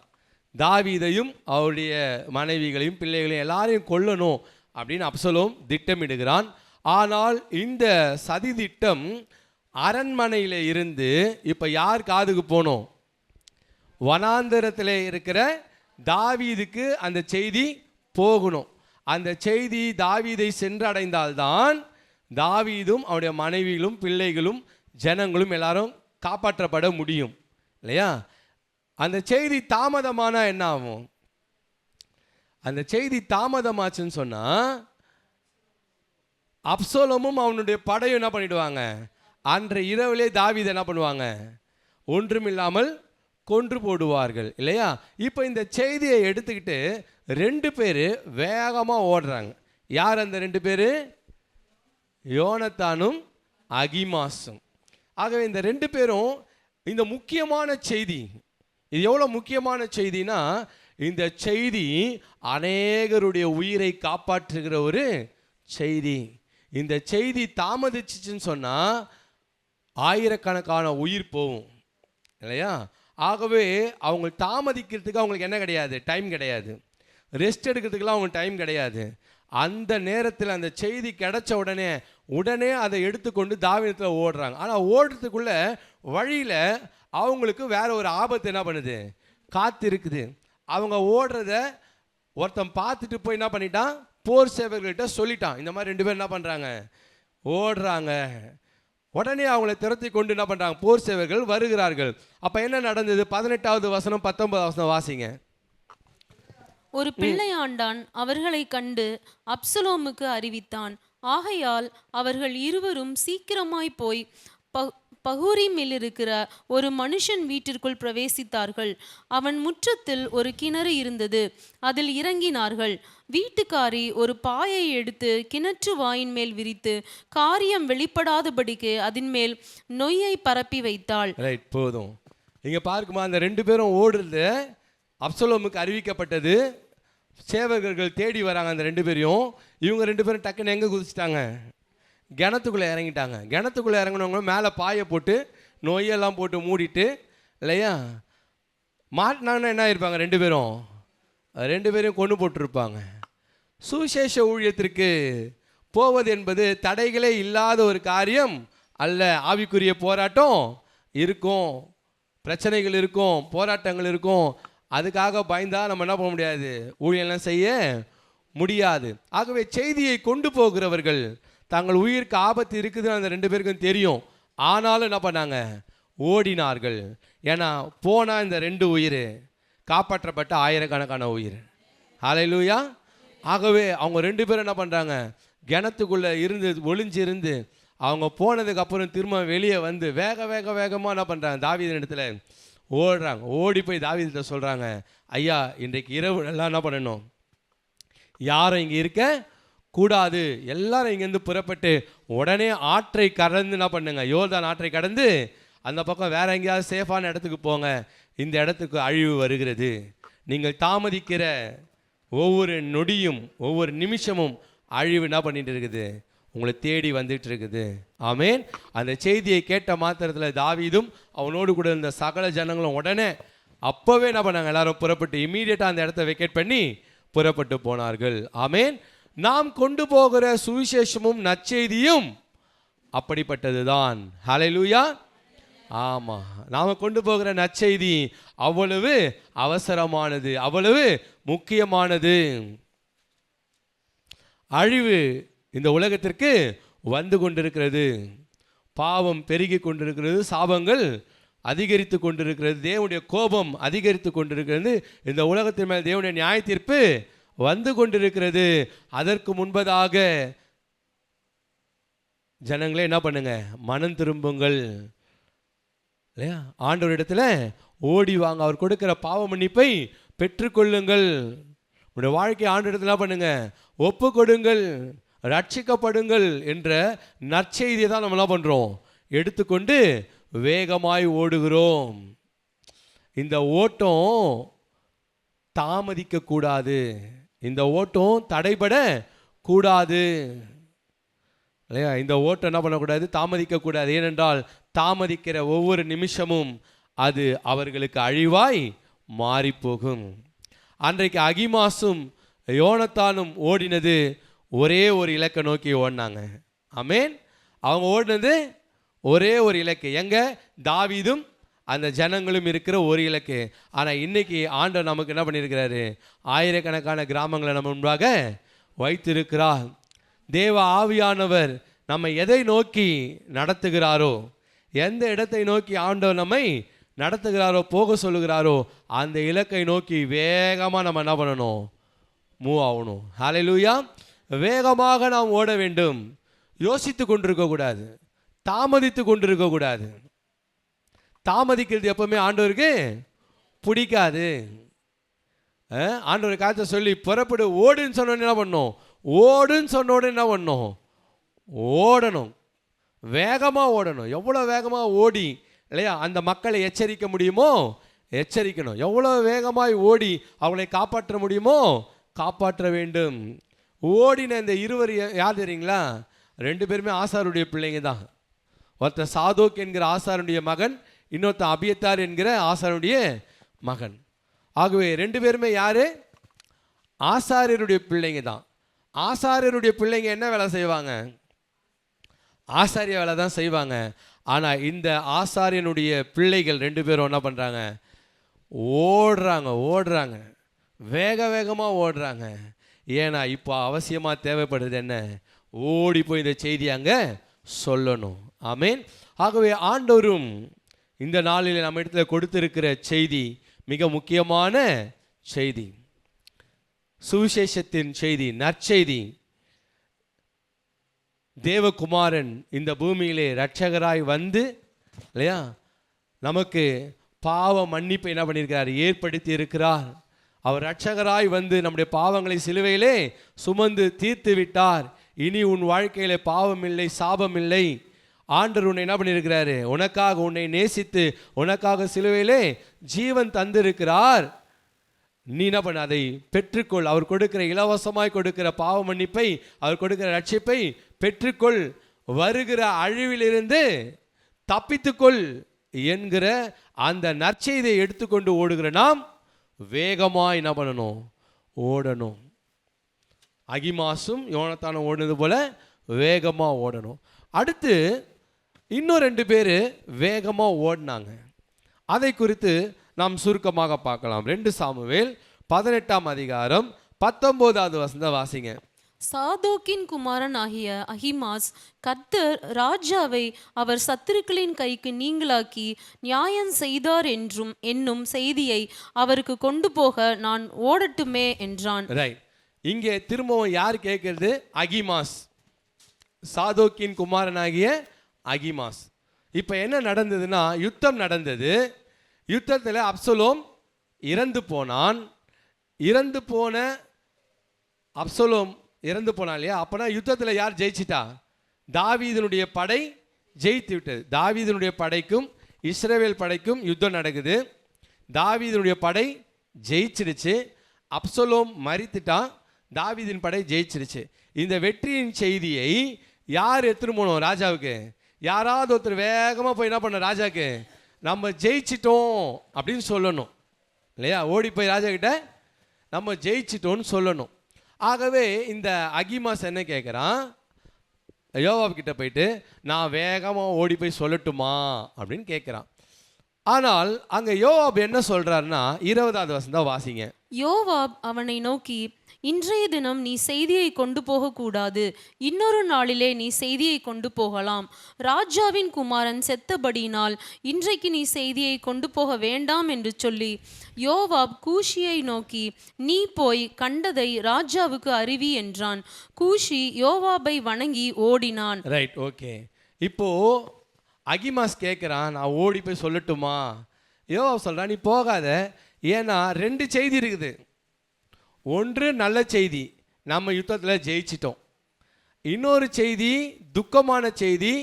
தாவீதையும் அவருடைய மனைவிகளையும் பிள்ளைகளையும் எல்லாரையும் கொல்லணும் அப்படின்னு அப்சலோம் திட்டமிடுகிறான். ஆனால் இந்த சதி திட்டம் அரண்மனையில் இருந்து இப்போ யார் காதுக்கு போனோம்? வனாந்தரத்தில் இருக்கிற தாவீதுக்கு அந்த செய்தி போகணும். அந்த செய்தி தாவீதை சென்றடைந்தால்தான் தாவீதும் அவருடைய மனைவிகளும் பிள்ளைகளும் ஜனங்களும் எல்லாரும் காப்பாற்றப்பட முடியும் இல்லையா? அந்த செய்தி தாமதமானா என்ன ஆகும்? அந்த செய்தி தாமதமாச்சுன்னு சொன்னால் அப்சலோமும் அவனுடைய படையும் என்ன பண்ணிடுவாங்க, அன்றைய இரவிலே தாவீதை என்ன பண்ணுவாங்க, ஒன்றுமில்லாமல் கொன்று போடுவார்கள் இல்லையா? இப்போ இந்த செய்தியை எடுத்துக்கிட்டு 2 பேர் வேகமாக ஓடுறாங்க. யார் அந்த 2 பேர்? யோனத்தானும் அகிமாசும். ஆகவே இந்த 2 பேரும் இந்த முக்கியமான செய்தி, இது எவ்வளோ முக்கியமான செய்தினா, இந்த செய்தி அநேகருடைய உயிரை காப்பாற்றுகிற ஒரு செய்தி. இந்த செய்தி தாமதிச்சுன்னு சொன்னால் ஆயிரக்கணக்கான உயிர் போகும் இல்லையா? ஆகவே அவங்க தாமதிக்கிறதுக்கு அவங்களுக்கு என்ன கிடையாது, டைம் கிடையாது. ரெஸ்ட் எடுக்கிறதுக்கெல்லாம் அவங்களுக்கு டைம் கிடையாது. அந்த நேரத்தில் அந்த செய்தி கிடைச்ச உடனே அதை எடுத்துக்கொண்டு தாவீதில் ஓடுறாங்க. ஆனால் ஓடுறதுக்குள்ள வழியில் அவங்களுக்கு வேற ஒரு ஆபத்து என்ன பண்ணுது, காத்து இருக்குது. அவங்க ஓடுறத ஒருத்தன் பார்த்துட்டு போய் என்ன பண்ணிட்டான், போர் சேவர்கள்கிட்ட சொல்லிட்டான், இந்த மாதிரி 2 பேர் என்ன பண்ணுறாங்க, ஓடுறாங்க. உடனே அவங்களை திரட்டி கொண்டு என்ன பண்ணுறாங்க, போர் சேவர்கள் வருகிறார்கள். அப்போ என்ன நடந்தது? 18வது வசனம் 19வது வசனம் வாசிங்க. ஒரு பிள்ளையாண்டான் அவர்களை கண்டு அப்சலோமுக்கு அறிவித்தான். ஆகையால் அவர்கள் இருவரும் சீக்கிரமாய் போய் பகூரிமில் இருக்கிற ஒரு மனுஷன் வீட்டிற்குள் பிரவேசித்தார்கள். அவன் முற்றத்தில் ஒரு கிணறு இருந்தது, அதில் இறங்கினார்கள். வீட்டுக்காரி ஒரு பாயை எடுத்து கிணற்று வாயின் மேல் விரித்து காரியம் வெளிப்படாதபடிக்கு அதன் மேல் நொய்யை பரப்பி வைத்தாள். ரைட், போதும். இங்கே பார்க்குமா, அந்த 2 பேரும் ஓடுறது அப்சலோமுக்கு அறிவிக்கப்பட்டது. சேவகர்கள் தேடி வராங்க அந்த 2 பேரையும். இவங்க 2 பேரும் டக்குன்னு எங்கே குதிச்சிட்டாங்க, கிணத்துக்குள்ளே இறங்கிட்டாங்க. கிணத்துக்குள்ளே இறங்கினவங்க மேலே பாயை போட்டு நோயெல்லாம் போட்டு மூடிட்டு இல்லையா, மாட்டினாங்கன்னா என்ன ஆயிருப்பாங்க, 2 பேரையும் கொண்டு போட்டிருப்பாங்க. சுவிசேஷ ஊழியத்திற்கு போவது என்பது தடைகளே இல்லாத ஒரு காரியம் அல்ல. ஆவிக்குரிய போராட்டம் இருக்கும், பிரச்சனைகள் இருக்கும், போராட்டங்கள் இருக்கும். அதுக்காக பயந்தா நம்ம என்ன பண்ண முடியாது, ஊழியெல்லாம் செய்ய முடியாது. ஆகவே செய்தியை கொண்டு போகிறவர்கள் தங்கள் உயிருக்கு ஆபத்து இருக்குதுன்னு அந்த 2 பேருக்கும் தெரியும். ஆனாலும் என்ன பண்ணாங்க, ஓடினார்கள். ஏன்னா போனால் இந்த 2 உயிர் காப்பாற்றப்பட்ட ஆயிரக்கணக்கான உயிர். ஹல்லேலூயா. ஆகவே அவங்க 2 பேரும் என்ன பண்ணுறாங்க, கிணத்துக்குள்ளே இருந்து ஒளிஞ்சிருந்து அவங்க போனதுக்கப்புறம் திரும்ப வெளியே வந்து வேகமாக என்ன பண்ணுறாங்க, தாவீது இடத்துல ஓடுறாங்க. ஓடி போய் தாவீதுகிட்ட சொல்கிறாங்க, ஐயா இன்றைக்கு இரவு எல்லாம் என்ன பண்ணணும், யாரும் இங்கே இருக்க கூடாது, எல்லாரும் இங்கேருந்து புறப்பட்டு உடனே ஆற்றை கடந்து என்ன பண்ணுங்க, யோர்தான் ஆற்றை கடந்து அந்த பக்கம் வேற எங்கேயாவது சேஃபான இடத்துக்கு போங்க, இந்த இடத்துக்கு அழிவு வருகிறது. நீங்கள் தாமதிக்கிற ஒவ்வொரு நொடியும் ஒவ்வொரு நிமிஷமும் அழிவு என்ன பண்ணிட்டு இருக்குது, உங்களை தேடி வந்துட்டு இருக்குது. ஆமேன். அந்த செய்தியை கேட்ட மாத்திரத்தில் தாவீதும் அவனோடு கூட இருந்த சகல ஜனங்களும் உடனே அப்போவே என்ன பண்ணாங்க, எல்லாரும் புறப்பட்டு இமீடியட்டாக அந்த இடத்த வெக்கேட் பண்ணி புறப்பட்டு போனார்கள். ஆமேன். நாம் கொண்டு போகிற சுவிசேஷமும் நற்செய்தியும் அப்படிப்பட்டது தான். ஹல்லேலூயா. ஆமாம், நாம் கொண்டு போகிற நற்செய்தி அவ்வளவு அவசரமானது, அவ்வளவு முக்கியமானது. அழிவு இந்த உலகத்திற்கு வந்து கொண்டிருக்கிறது, பாவம் பெருகி கொண்டிருக்கிறது, சாபங்கள் அதிகரித்து கொண்டிருக்கிறது, தேவனுடைய கோபம் அதிகரித்து கொண்டிருக்கிறது, இந்த உலகத்தின் மேல் தேவனுடைய நியாய தீர்ப்பு வந்து கொண்டிருக்கிறது. அதற்கு முன்பதாக ஜனங்களே என்ன பண்ணுங்க, மனம் திரும்புங்கள் இல்லையா, ஆண்டவரிடத்துல ஓடி வாங்க, அவர் கொடுக்கிற பாவ மன்னிப்பை பெற்றுக்கொள்ளுங்கள். உங்களுடைய வாழ்க்கை ஆண்டவரிடத்தில் என்ன பண்ணுங்க, ஒப்பு கொடுங்கள், ரட்சிக்கப்படுங்கள் என்ற நற்செய்தியை தான் நம்ம என்ன பண்ணுறோம், எடுத்துக்கொண்டு வேகமாய் ஓடுகிறோம். இந்த ஓட்டம் தாமதிக்க கூடாது, இந்த ஓட்டம் தடைபட கூடாது இல்லையா? இந்த ஓட்டம் என்ன பண்ணக்கூடாது, தாமதிக்க கூடாது. ஏனென்றால் தாமதிக்கிற ஒவ்வொரு நிமிஷமும் அது அவர்களுக்கு அழிவாய் மாறிப்போகும். அன்றைக்கு அகிமாசும் யோனத்தானும் ஓடினது ஒரே ஒரு இலக்கை நோக்கி ஓடினாங்க. ஆமென். அவங்க ஓடினது ஒரே ஒரு இலக்கு. எங்க? தாவீதும் அந்த ஜனங்களும் இருக்கிற ஒரு இலக்கு. ஆனால் இன்னைக்கு ஆண்டவர் நமக்கு என்ன பண்ணியிருக்கிறாரு, ஆயிரக்கணக்கான கிராமங்களை நம்ம முன்பாக வைத்திருக்கிறார். தேவ ஆவியானவர் நம்மை எதை நோக்கி நடத்துகிறாரோ, எந்த இடத்தை நோக்கி ஆண்டவர் நம்மை நடத்துகிறாரோ, போக சொல்லுகிறாரோ, அந்த இலக்கை நோக்கி வேகமாக நம்ம என்ன பண்ணணும், மூவ் ஆகணும். ஹல்லேலூயா. வேகமாக நாம் ஓட வேண்டும். யோசித்து கொண்டிருக்கக்கூடாது, தாமதித்து கொண்டிருக்கக்கூடாது. தாமதிக்கிறது எப்பவுமே ஆண்டவருக்கு பிடிக்காது. ஆண்டவர் காத்த சொல்லி புறப்படு ஓடுன்னு சொன்னோன்னு என்ன பண்ணணும், ஓடுன்னு சொன்னோட என்ன பண்ணணும், ஓடணும், வேகமாக ஓடணும். எவ்வளோ வேகமாக ஓடி இல்லையா அந்த மக்களை எச்சரிக்க முடியுமோ எச்சரிக்கணும். எவ்வளோ வேகமாய் ஓடி அவங்களை காப்பாற்ற முடியுமோ காப்பாற்ற வேண்டும். ஓடின இந்த இருவர் யார் தெரியுங்களா? 2 பேருமே ஆசாருடைய பிள்ளைங்க தான். ஒருத்தர் சாதோக் என்கிற ஆசாருடைய மகன், இன்னொருத்தர் அபியத்தார் என்கிற ஆசாருடைய மகன். ஆகவே 2 பேருமே யாரு? ஆசாரியருடைய பிள்ளைங்க தான். ஆசாரியருடைய பிள்ளைங்க என்ன வேலை செய்வாங்க? ஆசாரிய வேலை தான் செய்வாங்க. ஆனால் இந்த ஆசாரியனுடைய பிள்ளைகள் 2 பேரும் என்ன பண்ணுறாங்க, ஓடுறாங்க, வேக வேகமாக ஓடுறாங்க. ஏன்னா இப்போ அவசியமாக தேவைப்படுது என்ன, ஓடி போய் இந்த செய்தி அங்கே சொல்லணும். ஆமென். ஆகவே ஆண்டவரும் இந்த நாளில் நம்ம இடத்துல கொடுத்திருக்கிற செய்தி மிக முக்கியமான செய்தி, சுவிசேஷத்தின் செய்தி, நற்செய்தி. தேவகுமாரன் இந்த பூமியிலே இரட்சகராய் வந்து இல்லையா நமக்கு பாவ மன்னிப்பை என்ன பண்ணியிருக்கிறார், ஏற்படுத்தி இருக்கிறார். அவர் இரட்சகராய் வந்து நம்முடைய பாவங்களை சிலுவையிலே சுமந்து தீர்த்து விட்டார். இனி உன் வாழ்க்கையிலே பாவம் இல்லை, சாபம் இல்லை. ஆண்டவர் உன்னை என்ன பண்ணியிருக்கிறாரு, உனக்காக உன்னை நேசித்து உனக்காக சிலுவையிலே ஜீவன் தந்திருக்கிறார். நீ என்ன பண்ண, அதை பெற்றுக்கொள். அவர் கொடுக்கிற இலவசமாய் கொடுக்கிற பாவ மன்னிப்பை, அவர் கொடுக்கிற ரட்சிப்பை பெற்றுக்கொள். வருகிற அழிவிலிருந்து தப்பித்துக்கொள் என்கிற அந்த நற்செய்தியை எடுத்துக்கொண்டு ஓடுகிற நாம் வேகமாய் என்ன பண்ணணும், ஓடணும். அகிமாசும் யோனத்தானும் ஓடுனது போல வேகமாக ஓடணும். அடுத்து இன்னும் 2 பேர் வேகமாக ஓடினாங்க. அதை குறித்து நாம் சுருக்கமாக பார்க்கலாம். 2 சாமுவேல் 18ஆம் அதிகாரம் 19வது வசனத்தை வாசிங்க. சாதோக்கின் குமாரன் ஆகிய அகிமாஸ் கர்த்தர் ராஜாவை அவர் சத்துருக்களின் கைக்கு நீங்களாக்கி நியாயம் செய்தார் என்னும் செய்தியை அவருக்கு கொண்டு போக நான் ஓடட்டுமே என்றான். ரைட். இங்கே திரும்பவும் யார் கேட்கிறது? அகிமாஸ், சாதோக்கின் குமாரனாகிய அகிமாஸ். இப்போ என்ன நடந்ததுன்னா, யுத்தம் நடந்தது. யுத்தத்தில் அப்சலோம் இறந்து போனான். இறந்து போன அப்சலோம் இறந்து போனான் இல்லையா? அப்போனா யுத்தத்தில் யார் ஜெயிச்சிட்டா? தாவீதினுடைய படை ஜெயித்து விட்டது. தாவீதினுடைய படைக்கும் இஸ்ரவேல் படைக்கும் யுத்தம் நடக்குது. தாவீதினுடைய படை ஜெயிச்சிடுச்சு. அப்சலோம் மரித்துட்டான். தாவீதின் படை ஜெயிச்சிடுச்சு. இந்த வெற்றியின் செய்தியை யார் எடுத்துன்னு போனோம் ராஜாவுக்கு? யாராவது ஒருத்தர் வேகமாக போய் என்ன பண்ண, ராஜாவுக்கு நம்ம ஜெயிச்சிட்டோம் அப்படின்னு சொல்லணும் இல்லையா? ஓடி போய் ராஜா கிட்ட நம்ம ஜெயிச்சிட்டோன்னு சொல்லணும். ஆகவே இந்த அகிமாஸ் என்ன கேட்குறான், யோவாப் கிட்ட போயிட்டு நான் வேகமாக ஓடி போய் சொல்லட்டுமா அப்படின்னு கேட்குறான். ஆனால் அங்கே யோவாப் என்ன சொல்கிறாருன்னா 20வது வசனம் வாசிங்க. யோவாப் அவனை நோக்கி, இன்றைய தினம் நீ செய்தியை கொண்டு போகக்கூடாது, இன்னொரு நாளிலே நீ செய்தியை கொண்டு போகலாம். ராஜாவின் குமாரன் செத்தபடியினால் இன்றைக்கு நீ செய்தியை கொண்டு போக வேண்டாம் என்று சொல்லி யோவாப் கூஷியை நோக்கி, நீ போய் கண்டதை ராஜாவுக்கு அறிவி என்றான். கூஷி யோவாபை வணங்கி ஓடினான். Right, okay. இப்போ அகிமாஸ் கேட்குறான், நான் ஓடி போய் சொல்லட்டுமா? யோவாப் சொல்கிறான், நீ போகாத. ஏன்னா 2 செய்தி இருக்குது. ஒன்று நல்ல செய்தி, நம்ம யுத்தத்தில் ஜெயிச்சிட்டோம். இன்னொரு செய்தி துக்கமான செய்தி,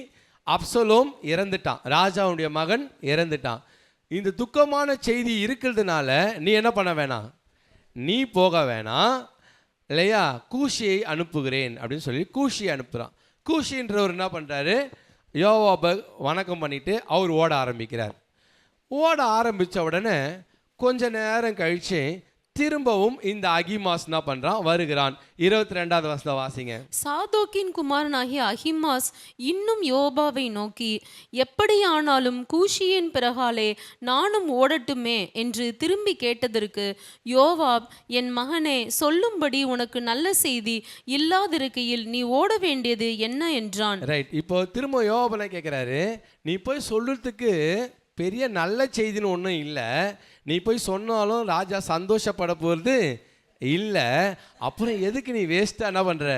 அப்சலோம் இறந்துட்டான், ராஜாவுடைய மகன் இறந்துட்டான். இந்த துக்கமான செய்தி இருக்கிறதுனால நீ என்ன பண்ண வேணாம், நீ போக வேணாம் இல்லையா, கூஷியை அனுப்புகிறேன் அப்படின்னு சொல்லி கூஷியை அனுப்புகிறான். கூஷின்றவர் என்ன பண்ணுறாரு, யோவாபை வணக்கம் பண்ணிவிட்டு அவர் ஓட ஆரம்பிக்கிறார். ஓட ஆரம்பித்த உடனே கொஞ்ச நேரம் கழித்து திரும்பவும் இந்த அகிமாஸ் என்ன பண்ணுறான், வருகிறான். 22வது வசனம் வாசிங்க. சாதோக்கின் குமாரனாகிய அகிமாஸ் இன்னும் யோவாபை நோக்கி, எப்படியானாலும் கூஷியின் பிறகாலே நானும் ஓடட்டுமே என்று திரும்பி கேட்டதற்கு யோவாப், என் மகனே, சொல்லும்படி உனக்கு நல்ல செய்தி இல்லாதிருக்கையில் நீ ஓட வேண்டியது என்ன என்றான். ரைட். இப்போ திரும்ப யோவாபனை கேட்குறாரு, நீ போய் சொல்றதுக்கு பெரிய நல்ல செய்தின்னு ஒன்றும் இல்லை, நீ போய் சொன்னாலும் ராஜா சந்தோஷப்பட போகிறது இல்லை, அப்புறம் எதுக்கு நீ வேஸ்ட்டாக என்ன பண்ணுற,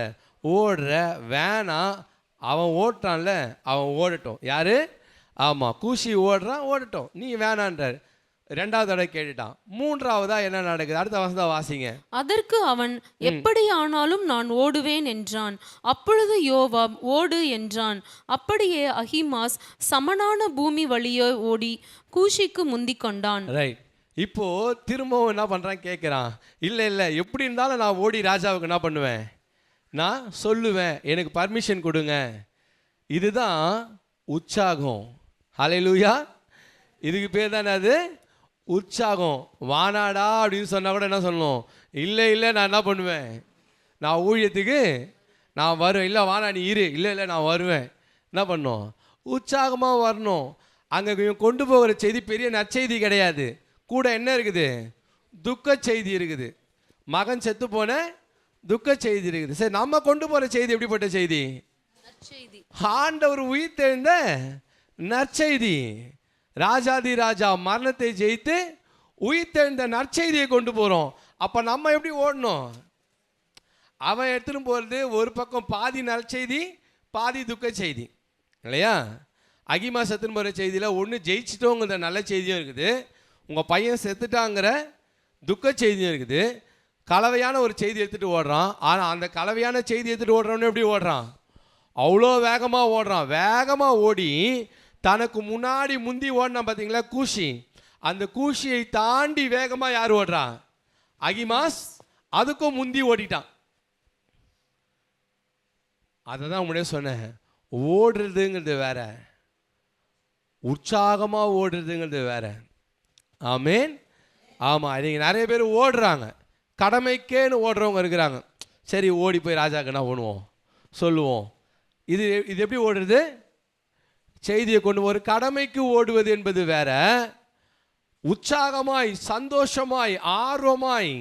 ஓடுற, வேணாம். அவன் ஓட்டான்ல, அவன் ஓடட்டும். யார்? ஆமாம், கூஷி ஓடுறான், ஓடட்டும், நீ வேணான்றார். 2வது தடவை கேட்டுட்டான். 3வதா என்ன நடக்குது, அடுத்த வசனம் வாசிங்க. அதற்கு அவன், எப்படியானாலும் நான் ஓடுவேன் என்றான். அப்பொழுது யோவாப், ஓடு என்றான். அப்படியே அகிமாஸ் சமனான பூமி வழியே ஓடி கூஷிக்கு முந்திக் கொண்டான். ரைட். இப்போ திரும்பவும் என்ன பண்ணுறான், கேட்குறான். இல்லை எப்படி இருந்தாலும் நான் ஓடி ராஜாவுக்கு என்ன பண்ணுவேன், நான் சொல்லுவேன், எனக்கு பர்மிஷன் கொடுங்க. இதுதான் உற்சாகம். ஹல்லேலூயா. இதுக்கு பேர் தானே அது உற்சாகம். வானாடா அப்படின்னு சொன்னால் கூட என்ன சொல்லணும், இல்லை நான் என்ன பண்ணுவேன், நான் ஊழியத்துக்கு நான் வருவேன். இல்லை வானா நீ இரு, இல்லை நான் வருவேன். என்ன பண்ணணும், உற்சாகமாக வரணும். அங்கே கொண்டு போகிற செய்தி பெரிய நற்செய்தி கிடையாது, கூட என்ன இருக்குது, துக்க செய்தி இருக்குது. மகன் செத்து போன துக்க செய்தி இருக்குது. சரி, நம்ம கொண்டு போகிற செய்தி எப்படிப்பட்ட செய்தி, ஆண்டவர் உயிர்த்தெழுந்த நற்செய்தி. ராஜாதி ராஜா மரணத்தை ஜெயித்து உயிர்த்தெழுந்த நற்செய்தியை கொண்டு போகிறோம். அப்போ நம்ம எப்படி ஓடணும், அவன் எடுத்துன்னு போகிறது ஒரு பக்கம் பாதி நற்செய்தி பாதி துக்க செய்தி இல்லையா. அகிமாஸ் எடுத்துன்னு போகிற செய்தியில் ஒன்று ஜெயிச்சிட்டோங்கிற நல்ல செய்தியும் இருக்குது, உங்கள் பையன் செத்துட்டாங்கிற துக்க செய்தியும் இருக்குது. கலவையான ஒரு செய்தி எடுத்துகிட்டு ஓடுறான். ஆனால் அந்த கலவையான செய்தி எடுத்துகிட்டு ஓடுறவனே எப்படி ஓடுறான், அவ்வளோ வேகமாக ஓடுறான். வேகமாக ஓடி தனக்கு முன்னாடி முந்தி ஓடினா பார்த்தீங்களா கூஷி, அந்த கூஷியை தாண்டி வேகமாக யார் ஓடுறான், அகிமாஸ், அதுக்கும் முந்தி ஓடிட்டான். அதை தான் முன்னாடியே சொன்னேன், ஓடுறதுங்கிறது வேற, உற்சாகமாக ஓடுறதுங்கிறது வேற. ஆமேன். ஆமாம், நீங்கள் நிறைய பேர் ஓடுறாங்க, கடமைக்கேன்னு ஓடுறவங்க இருக்கிறாங்க. சரி, ஓடி போய் ராஜாக்குன்னா ஓடுவோம் சொல்லுவோம். இது எப்படி ஓடுறது, செய்தியை கொண்டு ஒரு கடமைக்கு ஓடுவது என்பது வேற, உற்சாகமாய் சந்தோஷமாய் ஆர்வமாய்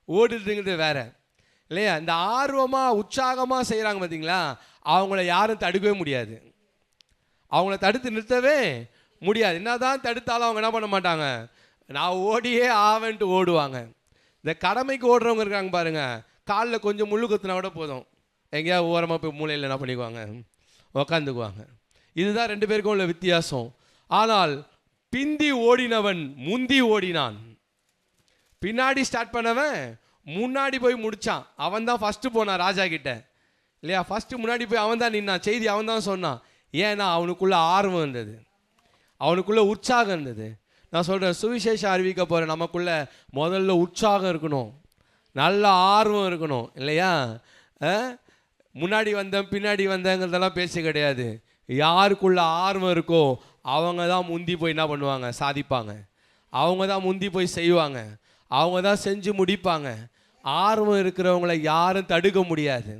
ஓடுறதுங்கிறது வேற இல்லையா. இந்த ஆர்வமாக உற்சாகமாக செய்கிறாங்க பார்த்தீங்களா, அவங்கள யாரும் தடுக்கவே முடியாது, அவங்கள தடுத்து நிறுத்தவே முடியாது. என்ன தான் தடுத்தாலும் அவங்க என்ன பண்ண மாட்டாங்க, நான் ஓடியே ஆவேன்ட்டு ஓடுவாங்க. இந்த கடமைக்கு ஓடுறவங்க இருக்காங்க பாருங்கள், காலில் கொஞ்சம் முள்ளு குத்துனா கூட போதும், எங்கேயாவது ஓரமாக போய் மூலையில் என்ன பண்ணிக்குவாங்க, உக்காந்துக்குவாங்க. இதுதான் 2 பேருக்கும் உள்ள வித்தியாசம். ஆனால் பிந்தி ஓடினவன் முந்தி ஓடினான், பின்னாடி ஸ்டார்ட் பண்ணவன் முன்னாடி போய் முடித்தான். அவன் தான் ஃபஸ்ட்டு போனான் ராஜா கிட்ட இல்லையா. ஃபஸ்ட்டு முன்னாடி போய் அவன் தான் நின்னான், செய்தி அவன் தான் சொன்னான். ஏன்னா அவனுக்குள்ள ஆர்வம் இருந்தது, அவனுக்குள்ள உற்சாகம் இருந்தது. நான் சொல்கிறேன், சுவிசேஷம் அறிவிக்க போகிற நமக்குள்ள முதல்ல உற்சாகம் இருக்கணும், நல்ல ஆர்வம் இருக்கணும் இல்லையா. முன்னாடி வந்தேன் பின்னாடி வந்தேங்கிறதெல்லாம் பேச கிடையாது. யாருக்குள்ள ஆர்வம் இருக்கோ அவங்க தான் முந்தி போய் என்ன பண்ணுவாங்க, சாதிப்பாங்க. அவங்க தான் முந்தி போய் செய்வாங்க, அவங்க தான் செஞ்சு முடிப்பாங்க. ஆர்வம் இருக்கிறவங்கள யாரும் தடுக்க முடியாது.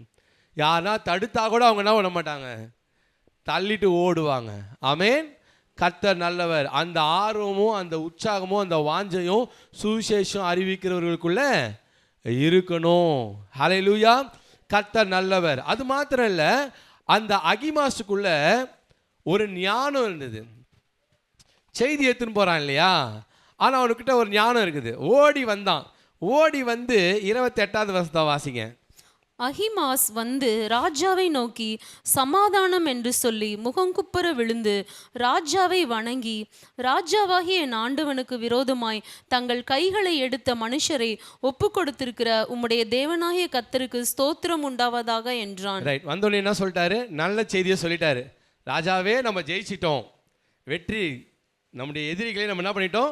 யாருன்னா தடுத்தா கூட அவங்க என்ன பண்ண மாட்டாங்க, தள்ளிட்டு ஓடுவாங்க. ஆமேன். கர்த்தர் நல்லவர். அந்த ஆர்வமும் அந்த உற்சாகமும் அந்த வாஞ்சையும் சுவிசேஷம் அறிவிக்கிறவர்களுக்குள்ள இருக்கணும். ஹல்லேலூயா. கர்த்தர் நல்லவர். அது மாத்திரம் இல்லை, அந்த அகிமாஸுக்குள்ள ஒரு ஞானம் இருந்தது. செய்தி எடுத்துன்னு போகிறான் இல்லையா, ஆனால் அவனுக்கிட்ட ஒரு ஞானம் இருக்குது. ஓடி வந்தான். ஓடி வந்து 28வது வசனத்தை வாசிங்க. அகிமாஸ் வந்து ராஜாவை நோக்கி சமாதானம் என்று சொல்லி முகங்குப்புற விழுந்து ராஜாவை வணங்கி, ராஜாவாகிய என் ஆண்டவனுக்கு விரோதமாய் தங்கள் கைகளை எடுத்த மனுஷரை ஒப்பு கொடுத்திருக்கிற உம்முடைய தேவனாகிய கர்த்தருக்கு ஸ்தோத்திரம் உண்டாவதாக என்றான். ரைட், வந்தோடனே என்ன சொல்லிட்டாரு? நல்ல செய்தியை சொல்லிட்டாரு. ராஜாவே, நம்ம ஜெயிச்சிட்டோம், வெற்றி, நம்முடைய எதிரிகளை நம்ம என்ன பண்ணிட்டோம்?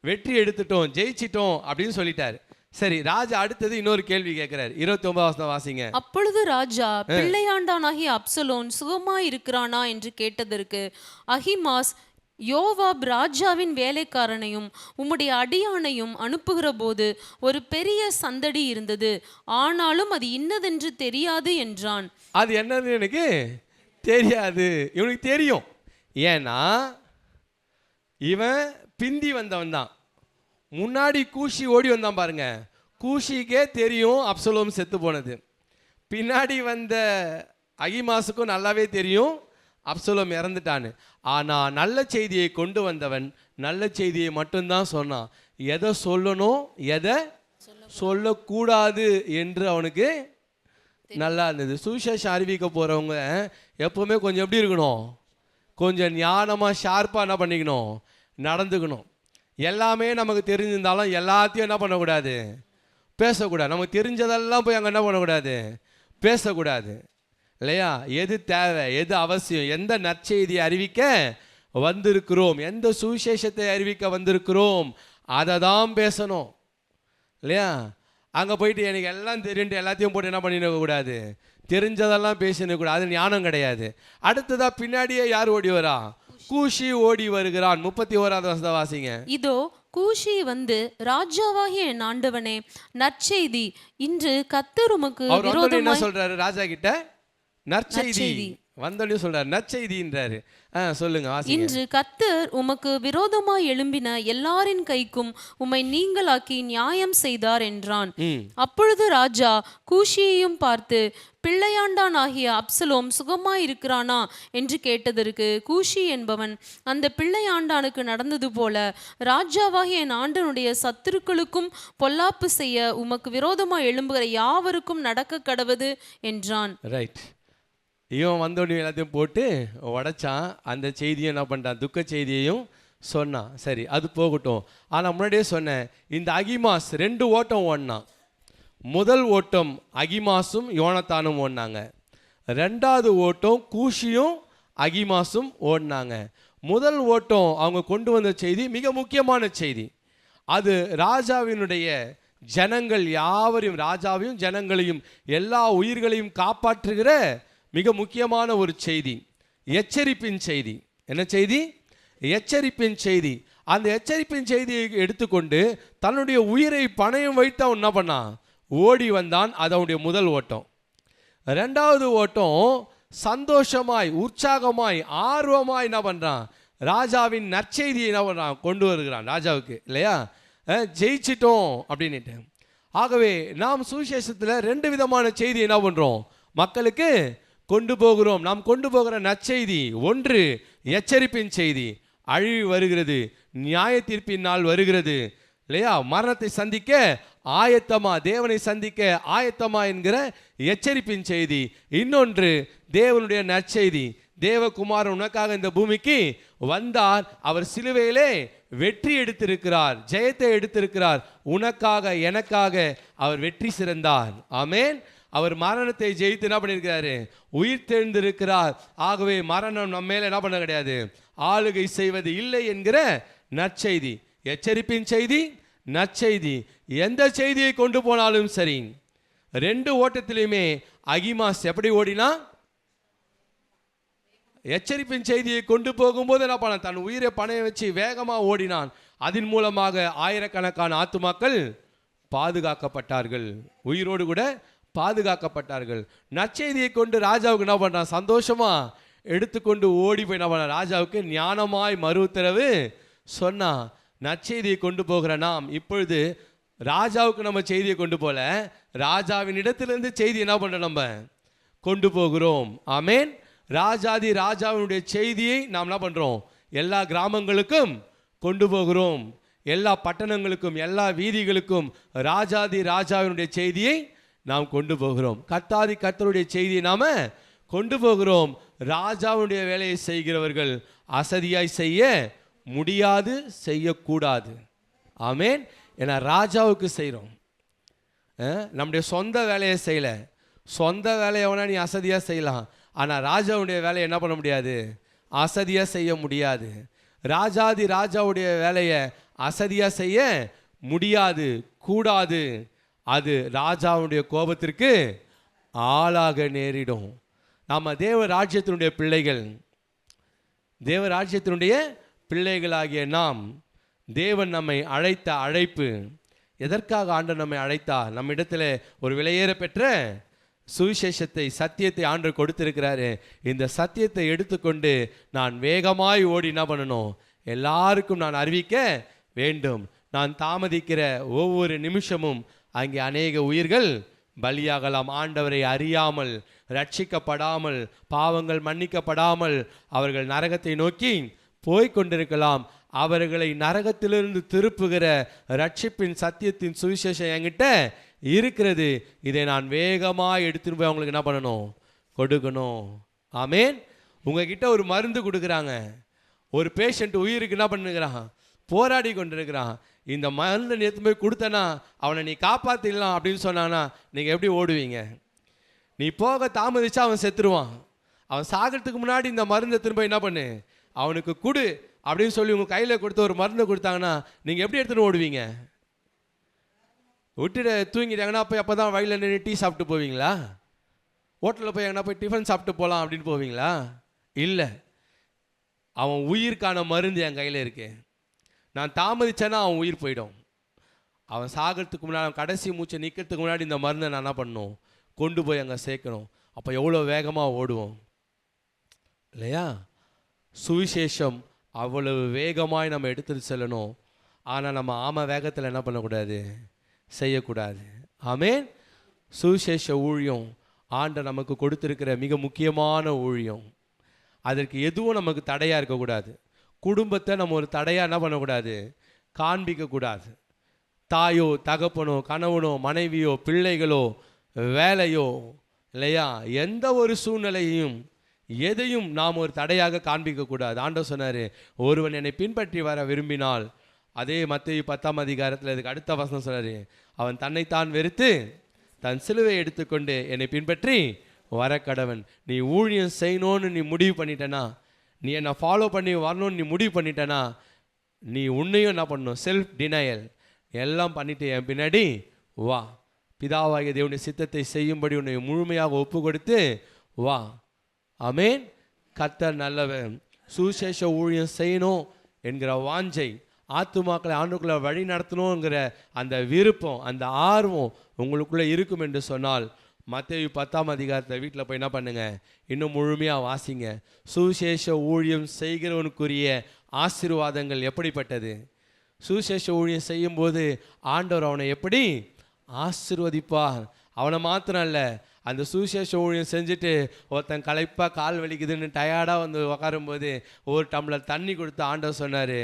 வெற்றி எடுத்துட்டோம், ஜெயிச்சிட்டோம் அப்படின்னு சொல்லிட்டாரு. சரி, ராஜா அடுத்தது இன்னொரு கேள்வி கேட்கிறார். 29 வசனம் வாசிங்க. அப்பொழுது ராஜா பிள்ளையாண்டானாகிய அப்சலோன் சுகமாய் இருக்கிறானா என்று கேட்டதற்கு அகிமாஸ், யோவாப் ராஜாவின் வேலைக்காரனையும் உம்முடைய அடியானையும் அனுப்புகிற போது ஒரு பெரிய சந்தடி இருந்தது, ஆனாலும் அது இன்னதென்று தெரியாது என்றான். அது என்னன்னு எனக்கு தெரியாது, இவனுக்கு தெரியும். ஏன்னா இவன் பிந்தி வந்தவன் தான். முன்னாடி கூஷி ஓடி வந்தான் பாருங்க. கூஷிக்கே தெரியும் அப்சலோம் செத்து போனது. பின்னாடி வந்த அகிமாஸுக்கும் நல்லாவே தெரியும் அப்சலோம் இறந்துட்டான்னு. ஆனால் நல்ல செய்தியை கொண்டு வந்தவன் நல்ல செய்தியை மட்டும்தான் சொன்னான். எதை சொல்லணும் எதை சொல்லக்கூடாது என்று அவனுக்கு நல்லா இருந்தது. சுவிசேஷம் அறிவிக்க போகிறவங்க எப்போவுமே கொஞ்சம் எப்படி இருக்கணும்? கொஞ்சம் ஞானமாக ஷார்ப்பாக என்ன பண்ணிக்கணும்? நடந்துக்கணும். எல்லாமே நமக்கு தெரிஞ்சிருந்தாலும் எல்லாத்தையும் என்ன பண்ணக்கூடாது? பேசக்கூடாது. நமக்கு தெரிஞ்சதெல்லாம் போய் அங்கே என்ன பண்ணக்கூடாது? பேசக்கூடாது இல்லையா? எது தேவை, எது அவசியம், எந்த நற்செய்தியை அறிவிக்க வந்திருக்கிறோம், எந்த சுவிசேஷத்தை அறிவிக்க வந்திருக்கிறோம், அதை தான் பேசணும் இல்லையா? அங்கே போயிட்டு எனக்கு எல்லாம் தெரியுன்ட்டு எல்லாத்தையும் போட்டு என்ன பண்ணிடக்கூடாது? தெரிஞ்சதெல்லாம் பேசினக்கூடாது. அது ஞானம் கிடையாது. அடுத்ததாக பின்னாடியே யார் ஓடி வரா? கூஷி ஓடி வருகிறான். 31வது வசனம் வாசிங்க. இதோ கூஷி வந்து, ராஜாவாகிய என் ஆண்டவனே, நற்செய்தி, இன்று கர்த்தர் உமக்கு விரோதமாய். என்ன சொல்றாரு ராஜா கிட்ட? நற்செய்தி. வந்தோடனே சொல்றாரு நற்செய்தின்றாரு. சொல்லுங்க வாசிங்க. இன்று கர்த்தர் உமக்கு விரோதமாய் எழும்பின எல்லாரின் கைக்கும் உம்மை நீங்களாக்கி நியாயம் செய்தார் என்றான். அப்பொழுது ராஜா கூஷியையும் பார்த்து, பிள்ளையாண்டான் ஆகிய அப்சலோம் சுகமாய் இருக்கிறானா என்று கேட்டதற்கு கூஷி என்பவன், அந்த பிள்ளையாண்டானுக்கு நடந்தது போல ராஜாவாகிய என் ஆண்டனுடைய சத்துருக்களுக்கும் பொல்லாப்பு செய்ய உமக்கு விரோதமாய் எழும்புகிற யாவருக்கும் நடக்க கடவது என்றான். ரைட். இவன் வந்தோடனே எல்லாத்தையும் போட்டு உடைச்சான். அந்த செய்தியை என்ன பண்ணிட்டான்? துக்க செய்தியையும் சொன்னான். சரி, அது போகட்டும். ஆனால் முன்னாடியே சொன்னேன், இந்த அகிமாஸ் 2 ஓட்டம் ஓடினான். முதல் ஓட்டம் அகிமாஸும் யோனத்தானும் ஓடினாங்க. 2வது ஓட்டம் கூஷியும் அகிமாஸும் ஓடினாங்க. முதல் ஓட்டம் அவங்க கொண்டு வந்த செய்தி மிக முக்கியமான செய்தி. அது ராஜாவினுடைய ஜனங்கள் யாவரையும், ராஜாவையும் ஜனங்களையும் எல்லா உயிர்களையும் காப்பாற்றுகிற மிக முக்கியமான ஒரு செய்தி, எச்சரிப்பின் செய்தி. என்ன செய்தி? எச்சரிப்பின் செய்தி. அந்த எச்சரிப்பின் செய்தியை எடுத்துக்கொண்டு தன்னுடைய உயிரை பணயம் வைத்து அவன் என்ன பண்ணான்? ஓடி வந்தான். அது அவனுடைய முதல் ஓட்டம். 2வது ஓட்டம் சந்தோஷமாய், உற்சாகமாய், ஆர்வமாய் என்ன பண்ணுறான்? ராஜாவின் நற்செய்தியை என்ன பண்ணுறான்? கொண்டு வருகிறான் ராஜாவுக்கு இல்லையா? ஜெயிச்சிட்டோம் அப்படின்ட்டு. ஆகவே நாம் சுவிசேஷத்தில் 2 விதமான செய்தி என்ன பண்ணுறோம்? மக்களுக்கு கொண்டு போகிறோம். நாம் கொண்டு போகிற நற்செய்தி, ஒன்று எச்சரிப்பின் செய்தி, அழிவு வருகிறது, நியாய தீர்ப்பின் நாள் வருகிறது இல்லையா? மரணத்தை சந்திக்க ஆயத்தமா, தேவனை சந்திக்க ஆயத்தமா என்கிற எச்சரிப்பின் செய்தி. இன்னொன்று தேவனுடைய நற்செய்தி, தேவகுமாரன் உனக்காக இந்த பூமிக்கு வந்தார், அவர் சிலுவையிலே வெற்றி எடுத்திருக்கிறார், ஜெயத்தை எடுத்திருக்கிறார், உனக்காக எனக்காக அவர் வெற்றி சிறந்தார். ஆமேன். அவர் மரணத்தை ஜெயித்து என்ன பண்ணியிருக்கிறாரு? உயிர் தெழுந்திருக்கிறார். ஆகவே மரணம் நம்ம மேலே என்ன பண்ண கிடையாது, ஆளுகை செய்வது இல்லை என்கிற நற்செய்தி, எச்சரிப்பின் செய்தி, நற்செய்தி. எந்த செய்தியை கொண்டு போனாலும் சரி, 2 ஓட்டத்திலையுமே அகிமாஸ் எப்படி ஓடினா? எச்சரிப்பின் செய்தியை கொண்டு போகும்போது என்ன பண்ண? தன் உயிரை பணைய வச்சு வேகமாக ஓடினான். அதன் மூலமாக ஆயிரக்கணக்கான ஆத்துமாக்கள் பாதுகாக்கப்பட்டார்கள், உயிரோடு கூட பாதுகாக்கப்பட்டார்கள். நற்செய்தியை கொண்டு ராஜாவுக்கு என்ன பண்ணுறான்? சந்தோஷமாக எடுத்துக்கொண்டு ஓடி போய் என்ன பண்ண? ராஜாவுக்கு ஞானமாய் மறு உத்தரவு சொன்னான். நற்செய்தியை கொண்டு போகிற நாம் இப்பொழுது ராஜாவுக்கு நம்ம செய்தியை கொண்டு போல, ராஜாவின் இடத்திலிருந்து செய்தி என்ன பண்ணுறோம்? நம்ம கொண்டு போகிறோம். ஆமேன். ராஜாதி ராஜாவினுடைய செய்தியை நாம் என்ன பண்ணுறோம்? எல்லா கிராமங்களுக்கும் கொண்டு போகிறோம், எல்லா பட்டணங்களுக்கும், எல்லா வீதிகளுக்கும் ராஜாதி ராஜாவினுடைய செய்தியை நாம் கொண்டு போகிறோம். கர்த்தாதி கர்த்தருடைய செய்தியை நாம் கொண்டு போகிறோம். ராஜாவுடைய வேலையை செய்கிறவர்கள் அசதியாய் செய்ய முடியாது, செய்யக்கூடாது. ஆமேன். ஏன்னா ராஜாவுக்கு செய்கிறோம். நம்முடைய சொந்த வேலையை செய்யலை. சொந்த வேலையை வேணால் நீ அசதியாக செய்யலாம். ஆனால் ராஜாவுடைய வேலையை என்ன பண்ண முடியாது? அசதியாக செய்ய முடியாது. ராஜாதி ராஜாவுடைய வேலையை அசதியாக செய்ய முடியாது, கூடாது. அது ராஜாவுடைய கோபத்திற்கு ஆளாக நேரிடும். நாம் தேவ ராஜ்யத்தினுடைய பிள்ளைகள். தேவ ராஜ்யத்தினுடைய பிள்ளைகளாகிய நாம், தேவன் நம்மை அழைத்த அழைப்பு எதற்காக ஆண்டவர் நம்மை அழைத்தார்? நம்மிடத்தில் ஒரு விலையேற பெற்ற சுவிசேஷத்தை, சத்தியத்தை ஆண்டவர் கொடுத்திருக்கிறாரு. இந்த சத்தியத்தை எடுத்துக்கொண்டு நான் வேகமாய் ஓடி என்ன பண்ணணும்? எல்லாருக்கும் நான் அறிவிக்க வேண்டும். நான் தாமதிக்கிற ஒவ்வொரு நிமிஷமும் அங்கே அநேக உயிர்கள் பலியாகலாம். ஆண்டவரை அறியாமல், ரட்சிக்கப்படாமல், பாவங்கள் மன்னிக்கப்படாமல் அவர்கள் நரகத்தை நோக்கி போய்கொண்டிருக்கலாம். அவர்களை நரகத்திலிருந்து திருப்புகிற ரட்சிப்பின் சத்தியத்தின் சுவிசேஷம் என்கிட்ட இருக்கிறது. இதை நான் வேகமாக எடுத்துன்னு போய் அவங்களுக்கு என்ன பண்ணணும்? கொடுக்கணும். ஆமேன். உங்ககிட்ட ஒரு மருந்து கொடுக்குறாங்க. ஒரு பேஷண்ட் உயிருக்கு என்ன பண்ணுகிறான்? போராடி கொண்டிருக்கிறான். இந்த மருந்து எடுத்து போய் கொடுத்தனா அவனை நீ காப்பாற்றிடலாம் அப்படின்னு சொன்னானா நீங்கள் எப்படி ஓடுவீங்க? நீ போக தாமதிச்சா அவன் செத்துருவான். அவன் சாகிறதுக்கு முன்னாடி இந்த மருந்தை திரும்ப என்ன பண்ணு, அவனுக்கு கொடு அப்படின்னு சொல்லி உங்கள் கையில் கொடுத்து ஒரு மருந்தை கொடுத்தாங்கன்னா நீங்கள் எப்படி எடுத்துன்னு ஓடுவீங்க? விட்டுட்டு தூங்கிட்டாங்கன்னா போய் அப்போ தான் வழியில் நின்று டீ சாப்பிட்டு போவீங்களா? ஹோட்டலில் போய் எங்கன்னா போய் டிஃபன் சாப்பிட்டு போகலாம் அப்படின்னு போவீங்களா? இல்லை. அவன் உயிருக்கான மருந்து என் கையில் இருக்கு. நான் தாமதிச்சேன்னா அவன் உயிர் போயிடும். அவன் சாகிறதுக்கு முன்னாடி, அவன் கடைசி மூச்சை நிற்கிறதுக்கு முன்னாடி இந்த மருந்தை நான் என்ன பண்ணணும்? கொண்டு போய் அங்கே சேர்க்கணும். அப்போ எவ்வளோ வேகமாக ஓடுவோம் இல்லையா? சுவிசேஷம் அவ்வளவு வேகமாய் நம்ம எடுத்துகிட்டு செல்லணும். ஆனால் நம்ம வேகத்தில் என்ன பண்ணக்கூடாது? செய்யக்கூடாது. ஆமேன். சுவிசேஷ ஊழியம் ஆண்டவர் நமக்கு கொடுத்திருக்கிற மிக முக்கியமான ஊழியம். அதற்கு எதுவும் நமக்கு தடையாக இருக்கக்கூடாது. குடும்பத்தை நம்ம ஒரு தடையாக என்ன பண்ணக்கூடாது? காண்பிக்கக்கூடாது. தாயோ, தகப்பனோ, கணவனோ, மனைவியோ, பிள்ளைகளோ, வேலையோ இல்லையா, எந்த ஒரு சூழ்நிலையையும் எதையும் நாம் ஒரு தடையாக காண்பிக்கக்கூடாது. ஆண்டவர் சொன்னார், ஒருவன் என்னை பின்பற்றி வர விரும்பினால், அதே மத்தேயு 10ஆம் அதிகாரத்தில் இதுக்கு அடுத்த வசனம் சொன்னார், அவன் தன்னைத்தான் வெறுத்து தன் சிலுவை எடுத்துக்கொண்டு என்னை பின்பற்றி வர கடவன். நீ ஊழியம் செய்யணும்னு நீ முடிவு பண்ணிட்டேன்னா, நீ என்னை ஃபாலோ பண்ணி வரணும்னு நீ முடிவு பண்ணிட்டேன்னா, நீ உன்னையும் என்ன பண்ணணும்? செல்ஃப் டினையல் எல்லாம் பண்ணிட்டு என் பின்னாடி வா. பிதாவாகிய தேவனுடைய சித்தத்தை செய்யும்படி உன்னை முழுமையாக ஒப்பு கொடுத்து வா. ஆமேன். கர்த்தர் நல்லவன். சுவிசேஷ ஊழியம் செய்யணும் என்கிற வாஞ்சை, ஆத்துமாக்களை ஆண்டுக்குள்ளே வழி நடத்தணுங்கிற அந்த விருப்பம், அந்த ஆர்வம் உங்களுக்குள்ளே இருக்கும் என்று சொன்னால், மத்தேயு 10ஆம் அதிகாரத்தை வீட்டில் போய் என்ன பண்ணுங்க? இன்னும் முழுமையாக வாசிங்க. சுவிசேஷ ஊழியம் செய்கிறவனுக்குரிய ஆசீர்வாதங்கள் எப்படிப்பட்டது? சுவிசேஷ ஊழியம் செய்யும்போது ஆண்டவர் அவனை எப்படி ஆசீர்வதிப்பார்? அவனை மாத்திரம் இல்லை, அந்த சுவிசேஷ ஊழியம் செஞ்சுட்டு ஒருத்தன் களைப்பாக கால் வலிக்குதுன்னு டயர்டாக வந்து உட்காரும்போது ஒரு டம்ளர் தண்ணி கொடுத்து ஆண்டவர் சொன்னார்,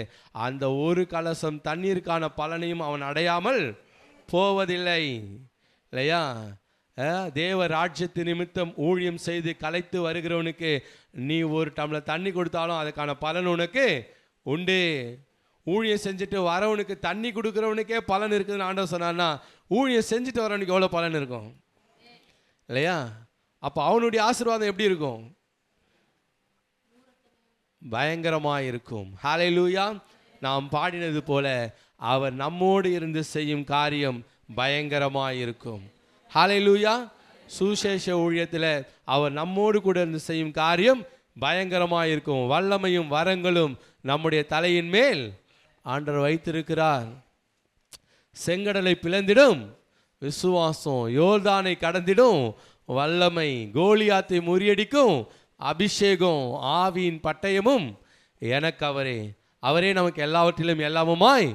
அந்த ஒரு கலசம் தண்ணீருக்கான பலனையும் அவன் அடையாமல் போவதில்லை. இல்லையா? தேவ ராஜ்யத்து நிமித்தம் ஊழியம் செய்து கலைத்து வருகிறவனுக்கு நீ ஒரு டம்ளர் தண்ணி கொடுத்தாலும் அதுக்கான பலன் உனக்கு உண்டு. ஊழியம் செஞ்சுட்டு வரவனுக்கு தண்ணி கொடுக்குறவனுக்கே பலன் இருக்குதுன்னு ஆண்டவர் சொன்னான்னா, ஊழியம் செஞ்சுட்டு வரவனுக்கு எவ்வளோ பலன் இருக்கும் இல்லையா? அப்போ அவனுடைய ஆசீர்வாதம் எப்படி இருக்கும்? பயங்கரமாக இருக்கும். ஹல்லேலூயா. நாம் பாடினது போல அவர் நம்மோடு இருந்து செய்யும் காரியம் பயங்கரமாக இருக்கும். ஹல்லேலூயா. சுவிசேஷ ஊழியத்தில் அவர் நம்மோடு கூட இருந்து செய்யும் காரியம் பயங்கரமாக இருக்கும். வல்லமையும் வரங்களும் நம்முடைய தலையின் மேல் ஆண்டவர் வைத்திருக்கிறார். செங்கடலை பிளந்திடும் விசுவாசம், யோர்தானை கடந்திடும் வல்லமை, கோலியாத்தை முறியடிக்கும் அபிஷேகம், ஆவியின் பட்டயமும் எனக்கு அவரே நமக்கு எல்லாவற்றிலும் எல்லாமுமாய்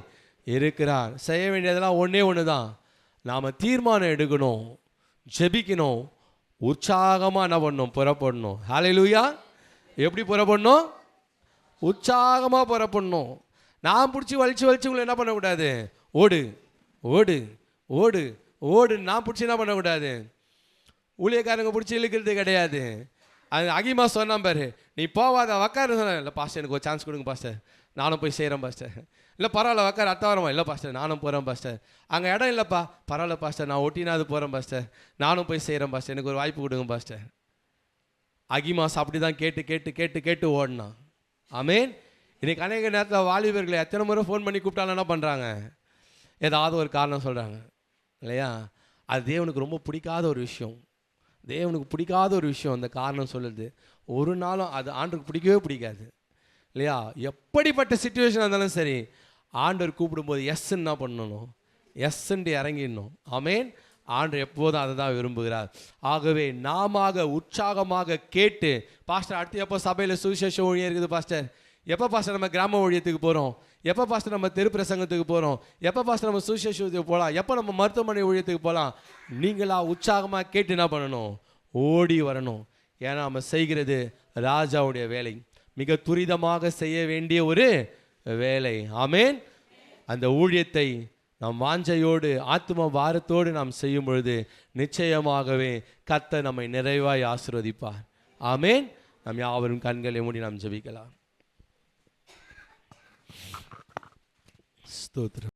இருக்கிறார். செய்ய வேண்டியதெல்லாம் ஒன்று தான். நாம் தீர்மானம் எடுக்கணும், ஜெபிக்கணும், உற்சாகமாக என்ன பண்ணணும்? புறப்படணும். ஹல்லேலூயா. எப்படி புறப்படணும்? உற்சாகமாக புறப்படணும். நான் பிடிச்சி வலிச்சு உங்களை என்ன பண்ணக்கூடாது? ஓடு ஓடு ஓடு ஓடு. நான் பிடிச்சி என்ன பண்ணக்கூடாது, ஊழியக்காரங்க பிடிச்சி இழுக்கிறது கிடையாது. அது அகிமா சொன்னான் பாரு, நீ போவாத உக்காரு சொன்ன. இல்லை பாஸ்டர் எனக்கு ஒரு சான்ஸ் கொடுங்க பாஸ்டர், நானும் போய் செய்கிறேன் பாஸ்டர். இல்லை பரவாயில்ல உக்கார், அடுத்த வாரமா. இல்லை பாஸ்டர் நானும் போகிறேன் பாஸ்டர். அங்கே இடம் இல்லைப்பா, பரவாயில்ல பாஸ்டர் நான் ஒட்டினாது போகிறேன் பாஸ்டர், நானும் போய் செய்கிறேன் பாஸ்டர், எனக்கு ஒரு வாய்ப்பு கொடுங்க பாஸ்டர். அகிமாஸ் அப்படி தான் கேட்டு கேட்டு கேட்டு கேட்டு ஓடினான். ஆமேன். இன்றைக்கி அநேக நேரத்தில் வாலிபர்களை எத்தனை முறை ஃபோன் பண்ணி கூப்பிட்டாலும் என்ன பண்ணுறாங்க, ஏதாவது ஒரு காரணம் சொல்கிறாங்க இல்லையா. அது தேவனுக்கு ரொம்ப பிடிக்காத ஒரு விஷயம், தேவனுக்கு பிடிக்காத ஒரு விஷயம். அந்த காரணம் சொல்லுது ஒரு நாளும் அது ஆண்டருக்கு பிடிக்கவே பிடிக்காது இல்லையா. எப்படிப்பட்ட சுச்சுவேஷனாக இருந்தாலும் சரி, ஆண்டவர் கூப்பிடும்போது எஸ்ன்னு என்ன பண்ணணும், எஸ்ன்னு இறங்கிடணும். ஆமேன். ஆண்டவர் எப்போதும் அதை தான் விரும்புகிறார். ஆகவே நாம உற்சாகமாக கேட்டு, பாஸ்டர் அடுத்து எப்போ சபையில் சுவிசேஷ ஊழியம் இருக்குது பாஸ்டர், எப்போ பாஸ்டர் நம்ம கிராம ஊழியத்துக்கு போகிறோம், எப்போ பாஸ்டர் நம்ம தெரு பிரசங்கத்துக்கு போகிறோம், எப்போ பாஸ்டர் நம்ம சுவிசேஷத்துக்கு போகலாம், எப்போ நம்ம மருத்துவமனை ஊழியத்துக்கு போகலாம், நீங்களா உற்சாகமாக கேட்டு என்ன பண்ணணும், ஓடி வரணும். ஏன்னா நம்ம செய்கிறது ராஜாவுடைய வேலை, மிக துரிதமாக செய்ய வேண்டிய ஒரு வேலை. ஆமேன். அந்த ஊழியத்தை நாம் வாஞ்சையோடு ஆத்தும பாரத்தோடு நாம் செய்யும் பொழுது நிச்சயமாகவே கர்த்தர் நம்மை நிறைவாய் ஆசீர்வதிப்பார். ஆமேன். நாம் யாவரும் கண்களை மூடி நாம் ஜெபிக்கலாம். ஸ்தோத்திரம்.